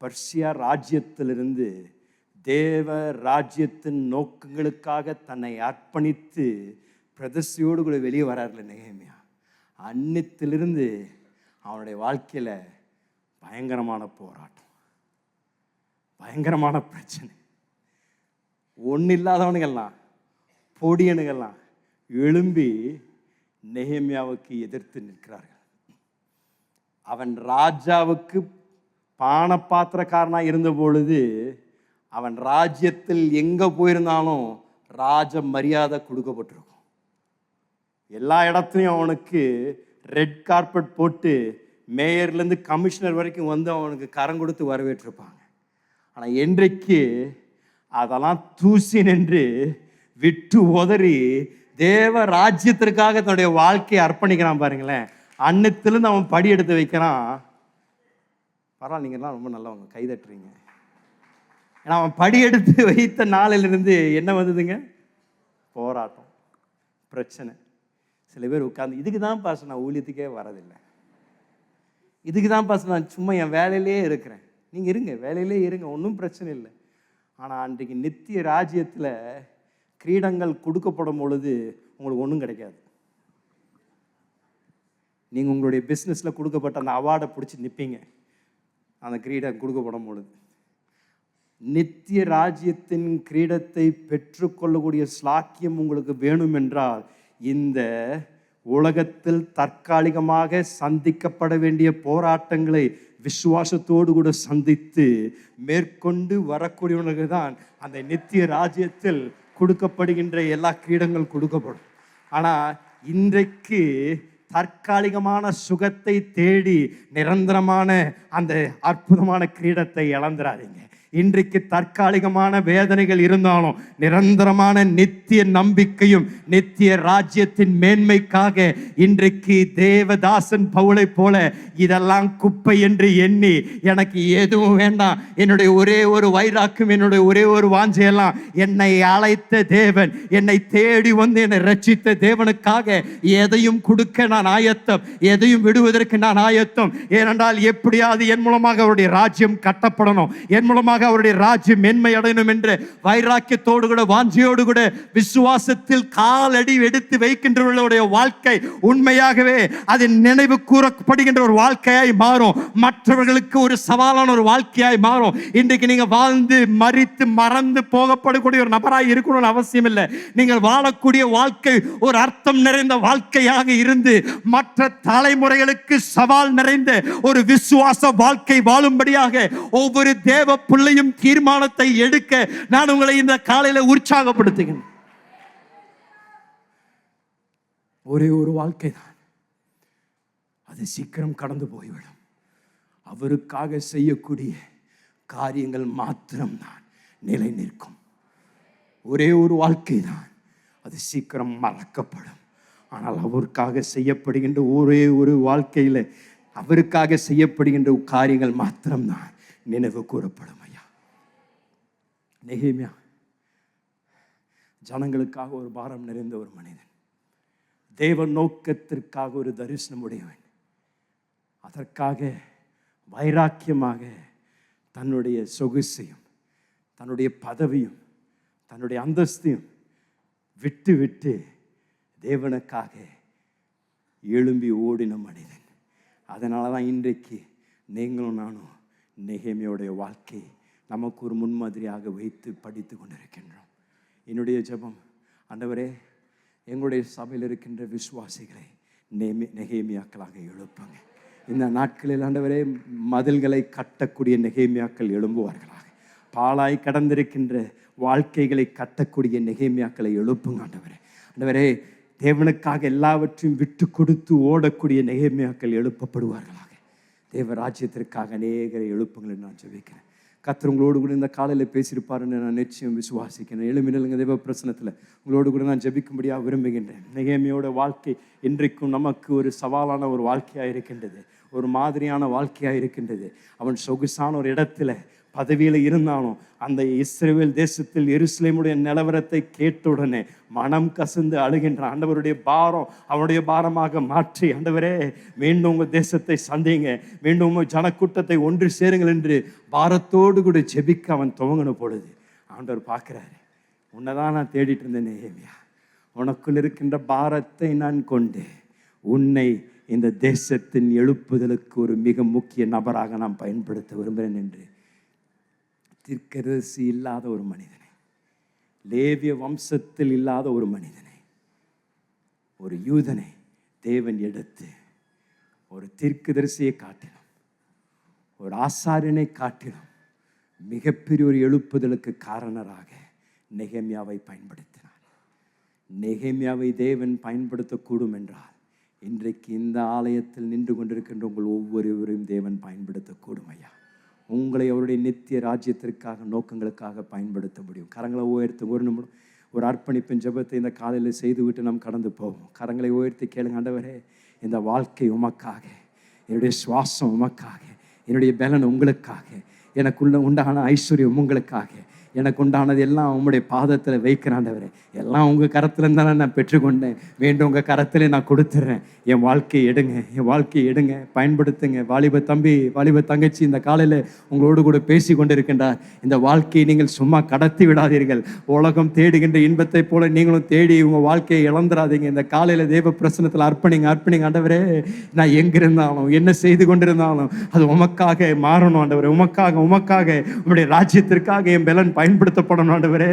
பர்சியா ராஜ்யத்திலிருந்து தேவ ராஜ்யத்தின் நோக்கங்களுக்காக தன்னை அர்ப்பணித்து பிரதிஷ்டையோடு கூட வெளியே வராருல நெகேமியா. அன்னித்திலிருந்து அவனுடைய வாழ்க்கையில் பயங்கரமான போராட்டம், பயங்கரமான பிரச்சனை. ஒன்றும் இல்லாதவனுங்கெல்லாம், பொடியனுங்கெல்லாம் எழும்பி நெகேமியாவுக்கு எதிர்த்து நிற்கிறார்கள். அவன் ராஜாவுக்கு பானபாத்திரக்காரனாக இருந்த பொழுது அவன் ராஜ்யத்தில் எங்கே போயிருந்தாலும் ராஜ மரியாதை கொடுக்கப்பட்டிருக்கும். எல்லா இடத்துலையும் அவனுக்கு ரெட் கார்பெட் போட்டு மேயர்லேருந்து கமிஷனர் வரைக்கும் வந்து அவனுக்கு கரம் கொடுத்து வரவேற்றிருப்பாங்க. ஆனால் இன்றைக்கு அதெல்லாம் தூசி நின்று விட்டு உதறி தேவ ராஜ்யத்திற்காக தன்னுடைய வாழ்க்கையை அர்ப்பணிக்கிறான் பாருங்களேன். அன்னத்திலிருந்து அவன் படி எடுத்து வைக்கிறான். பரவாயில்ல, நீங்கள்லாம் ரொம்ப நல்லவங்க, கைதட்டுறீங்க. ஏன்னா அவன் படி எடுத்து வைத்த நாளிலிருந்து என்ன வந்ததுங்க? போராட்டம், பிரச்சனை. சில பேர் உட்காந்து, இதுக்கு தான் பாஸ் நான் ஊழியத்துக்கே வரதில்லை, இதுக்கு தான் பாஸ் நான் சும்மா என் வேலையிலே இருக்கிறேன். நீங்கள் இருங்க, வேலையிலே இருங்க, ஒன்றும் பிரச்சனை இல்லை. ஆனால் அன்றைக்கு நித்திய ராஜ்யத்தில் கிரீடங்கள் கொடுக்கப்படும் பொழுது உங்களுக்கு ஒன்றும் கிடைக்காது. நீங்கள் உங்களுடைய பிஸ்னஸில் கொடுக்கப்பட்ட அந்த அவார்டை பிடிச்சி நிற்பீங்க அந்த கிரீடம் கொடுக்கப்படும் பொழுது. நித்திய ராஜ்யத்தின் கிரீடத்தை பெற்றுக்கொள்ளக்கூடிய ஸ்லாக்கியம் உங்களுக்கு வேணும் என்றால் இந்த உலகத்தில் தற்காலிகமாக சந்திக்கப்பட வேண்டிய போராட்டங்களை விசுவாசத்தோடு கூட சந்தித்து மேற்கொண்டு வரக்கூடியவர்களுக்கு தான் அந்த நித்திய ராஜ்யத்தில் கொடுக்கப்படுகின்ற எல்லா கிரீடங்கள் கொடுக்கப்படும். ஆனால் இன்றைக்கு தற்காலிகமான சுகத்தை தேடி நிரந்தரமான அந்த அற்புதமான கிரீடத்தை இழந்துடாதீங்க. இன்றைக்கு தற்காலிகமான வேதனைகள் இருந்தாலும் நிரந்தரமான நித்திய நம்பிக்கையும் நித்திய ராஜ்யத்தின் மேன்மைக்காக இன்றைக்கு தேவதாசன் பவுலை போல இதெல்லாம் குப்பை என்று எண்ணி எனக்கு எதுவும் வேண்டாம், என்னுடைய ஒரே ஒரு வைராக்கும், என்னுடைய ஒரே ஒரு வாஞ்சையெல்லாம் என்னை அழைத்த தேவன், என்னை தேடி வந்து என்னை ரட்சித்த தேவனுக்காக எதையும் கொடுக்க நான் ஆயத்தம், எதையும் விடுவதற்கு நான் ஆயத்தம். ஏனென்றால் எப்படியாவது என் மூலமாக அவருடைய ராஜ்யம் கட்டப்படணும், என் மூலமாக அவருடைய ராஜ்யம் மேன்மை அடையணும் என்ற வைராக்கியத்தோடு கூட வாஞ்சியோடு கூட விசுவாசத்தில் காலடி எடுத்து வைக்கின்றவர்களுடைய வாழ்க்கை உண்மையாகவே அது நினைவு கூறப்படுகின்ற ஒரு வாழ்க்கையாய் மாறும், மற்றவர்களுக்கு ஒரு சவாலான ஒரு வாழ்க்கையாய் மாறும். இன்றைக்கு நீங்க வாழ்ந்து மரித்து மறந்து போகப்படக்கூடிய ஒரு நபராய் இருக்கணும்னு அவசியம் இல்லை. நீங்கள் வாழக்கூடிய வாழ்க்கை ஒரு அர்த்தம் நிறைந்த வாழ்க்கையாக இருந்து மற்ற தலைமுறைகளுக்கு சவால் நிறைந்த ஒரு விசுவாச வாழ்க்கை வாழும்படியாக ஒவ்வொரு தேவ பிள்ளையும் தீர்மானத்தை எடுக்க நான் உங்களை இந்த காலையில உற்சாகப்படுத்துகிறேன். ஒரே ஒரு வாழ்க்கை தான், அது சீக்கிரம் கடந்து போய்விடும். அவருக்காக செய்யக்கூடிய காரியங்கள் மாத்திரம்தான் நிலை நிற்கும். ஒரே ஒரு வாழ்க்கை தான், அது சீக்கிரம் மறக்கப்படும். ஆனால் அவருக்காக செய்யப்படுகின்ற ஒரே ஒரு வாழ்க்கையில் அவருக்காக செய்யப்படுகின்ற காரியங்கள் மாத்திரம்தான் நினைவு கூறப்படும். ஐயா, நெகேமியா ஜனங்களுக்காக ஒரு பாரம் நிறைந்த ஒரு மனிதன், தேவ நோக்கத்திற்காக ஒரு தரிசனம் உடையவன். அதற்காக வைராக்கியமாக தன்னுடைய சொகுசையும் தன்னுடைய பதவியும் தன்னுடைய அந்தஸ்தையும் விட்டு விட்டு தேவனுக்காக எழும்பி ஓடின மனிதன். அதனால தான் இன்றைக்கு நீங்களும் நானும் நெகேமியாவுடைய வாழ்க்கை நமக்கு ஒரு முன்மாதிரியாக வைத்து படித்து கொண்டிருக்கின்றோம். என்னுடைய ஜெபம், ஆண்டவரே, எங்களுடைய சபையில் இருக்கின்ற விசுவாசிகளை நெகேமியாக்களாக எழுப்புங்க. இந்த நாட்களில் ஆண்டவரே மதில்களை கட்டக்கூடிய நெகேமியாக்கள் எழும்புவார்களாக. பாழாய் கடந்திருக்கின்ற வாழ்க்கைகளை கட்டக்கூடிய நெகேமியாக்களை எழுப்புங்க ஆண்டவரே. ஆண்டவரே, தேவனுக்காக எல்லாவற்றையும் விட்டு கொடுத்து ஓடக்கூடிய நெகேமியாக்கள் எழுப்பப்படுவார்களாக. தேவ ராஜ்யத்திற்காக அநேகரை எழுப்புங்கள் நான் ஜெபிக்கிறேன். கர்த்தர் உங்களோடு கூட இந்த காலையில் பேசியிருப்பாருன்னு நான் நிச்சயம் விசுவாசிக்கிறேன். எழுமினலுங்க தேவ பிரசனத்தில் உங்களோடு கூட நான் ஜெபிக்கும்படியாக விரும்புகின்றேன். நெகேமியோட வாழ்க்கை இன்றைக்கும் நமக்கு ஒரு சவாலான ஒரு வாழ்க்கையாக இருக்கின்றது, ஒரு மாதிரியான வாழ்க்கையாக இருக்கின்றது. அவன் சொகுசான ஒரு இடத்துல பதவியில் இருந்தாலும் அந்த இஸ்ரவேல் தேசத்தில் எருசலேமுடைய நிலவரத்தை கேட்ட உடனே மனம் கசந்து அழுகின்றான். ஆண்டவருடைய பாரம் அவனுடைய பாரமாக மாற்றி, ஆண்டவரே மீண்டும் உங்கள் தேசத்தை சந்திங்க, மீண்டும் உங்கள் ஜனக்கூட்டத்தை ஒன்று சேருங்கள் என்று பாரத்தோடு கூட ஜெபிக்க அவன் துவங்கின பொழுது ஆண்டவர் பார்க்குறாரு, உன்னைதான் நான் தேடிட்டு இருந்தேன் நெகேமியா, உனக்குள் இருக்கின்ற பாரத்தை நான் கொண்டு உன்னை இந்த தேசத்தின் எழுப்புதலுக்கு ஒரு மிக முக்கிய நபராக நான் பயன்படுத்த விரும்புகிறேன் என்று தீர்க்கதரிசி இல்லாத ஒரு மனிதனை, லேவிய வம்சத்தில் இல்லாத ஒரு மனிதனை, ஒரு யூதனை தேவன் எடுத்து ஒரு தீர்க்கதரிசியை காட்டிலும் ஒரு ஆசாரியனை காட்டிலும் மிகப்பெரிய ஒரு எழுப்புதலுக்கு காரணராக நெகேமியாவை பயன்படுத்தினார். நெகேமியாவை தேவன் பயன்படுத்தக்கூடும் என்றால் இன்றைக்கு இந்த ஆலயத்தில் நின்று கொண்டிருக்கின்ற உங்கள் ஒவ்வொருவரையும் தேவன் பயன்படுத்தக்கூடும். ஐயா, உங்களை அவருடைய நித்திய ராஜ்யத்திற்காக நோக்கங்களுக்காக பயன்படுத்த முடியும். கரங்களை உயர்த்தி ஒரு நிமிடம் ஒரு அர்ப்பணிப்பின் ஜெபத்தை இந்த காலையில் செய்துவிட்டு நாம் கடந்து போவோம். கரங்களை உயர்த்தி கேளுங்க, ஆண்டவரே, இந்த வாழ்க்கை உமக்காக, என்னுடைய சுவாசம் உமக்காக, என்னுடைய பலன் உங்களுக்காக, எனக்குள்ள உண்டான ஐஸ்வர்யம் உங்களுக்காக, எனக்கு உண்டானது எல்லாம் உங்களுடைய பாதத்தில் வைக்கிறாண்டவரே. எல்லாம் உங்கள் கரத்துலேருந்து தானே நான் பெற்றுக்கொண்டேன், மீண்டும் உங்கள் கரத்தில் நான் கொடுத்துட்றேன். என் வாழ்க்கையை எடுங்க, என் வாழ்க்கையை எடுங்க, பயன்படுத்துங்க. வாலிப தம்பி, வாலிப தங்கச்சி, இந்த காலையில் உங்களோடு கூட பேசி கொண்டிருக்கின்றார். இந்த வாழ்க்கையை நீங்கள் சும்மா கடத்தி விடாதீர்கள். உலகம் தேடுகின்ற இன்பத்தை போல நீங்களும் தேடி உங்கள் வாழ்க்கையை இழந்துடாதீங்க. இந்த காலையில் தேவ பிரசனத்தில் அர்ப்பணிங்க, அர்ப்பணிங்க. ஆண்டவரே, நான் எங்கிருந்தாலும் என்ன செய்து கொண்டிருந்தாலும் அது உமக்காக மாறணும் ஆண்டவரே. உமக்காக உம்முடைய ராஜ்யத்திற்காக என் பலன் பயன்படுத்தப்படணும் ஆண்டவரே.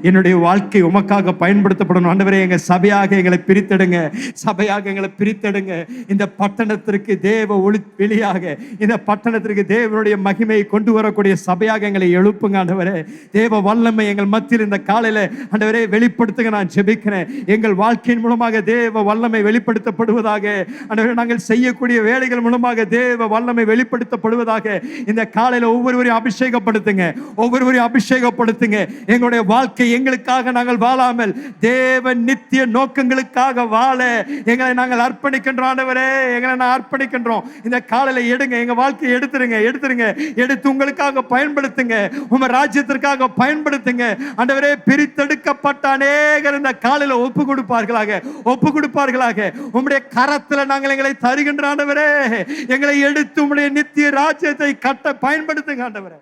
என்னுடைய வாழ்க்கை உமக்காக பயன்படுத்தப்படணும் ஆண்டவரே. எங்க சபையாக எங்களை பிரித்தெடுங்க, சபையாக எங்களை பிரித்தெடுங்க. இந்த பட்டணத்திற்கு தேவ ஒளி வெளியாக, இந்த பட்டணத்திற்கு தேவனுடைய மகிமையை கொண்டு வரக்கூடிய சபையாக எங்களை எழுப்புங்க ஆண்டவரே. தேவ வல்லமை எங்கள் மத்தியில் இந்த காலையில ஆண்டவரே வெளிப்படுத்துங்க. நான் ஜெபிக்கிறேன், எங்கள் வாழ்க்கையின் மூலமாக தேவ வல்லமை வெளிப்படுத்தப்படுவதாக. ஆண்டவரே, நாங்கள் செய்யக்கூடிய வேலைகள் மூலமாக தேவ வல்லமை வெளிப்படுத்தப்படுவதாக. இந்த காலையில ஒவ்வொருவரையும் அபிஷேகப்படுத்துங்க, ஒவ்வொருவரையும் அபிஷேகப்படுத்துங்க. எங்களுடைய வாழ்க்கை எங்களுக்காக நாங்கள் வாழாமல் தேவ நித்திய நோக்கங்களுக்காக வாழ எங்களை நாங்கள் அர்ப்பணிக்கின்றோம் ஆண்டவரே. எங்களை நான் அர்ப்பணிக்கின்றோம். இந்த காலையில எடுங்க, எங்க வாழ்க்கையை எடுத்துருங்க, எடுத்து உங்களுக்காக பயன்படுத்துங்க, உங்க ராஜ்யத்திற்காக பயன்படுத்துங்க ஆண்டவரே. பிரித்தெடுக்கப்பட்ட அநேகர் இந்த காலையில ஒப்பு கொடுப்பார்களாக. உம்முடைய கரத்துல நாங்கள் எங்களை தருகின்ற ஆண்டவரே. எங்களை எடுத்து உம்முடைய நித்திய ராஜ்யத்தை கட்ட பயன்படுத்துங்க ஆண்டவரே.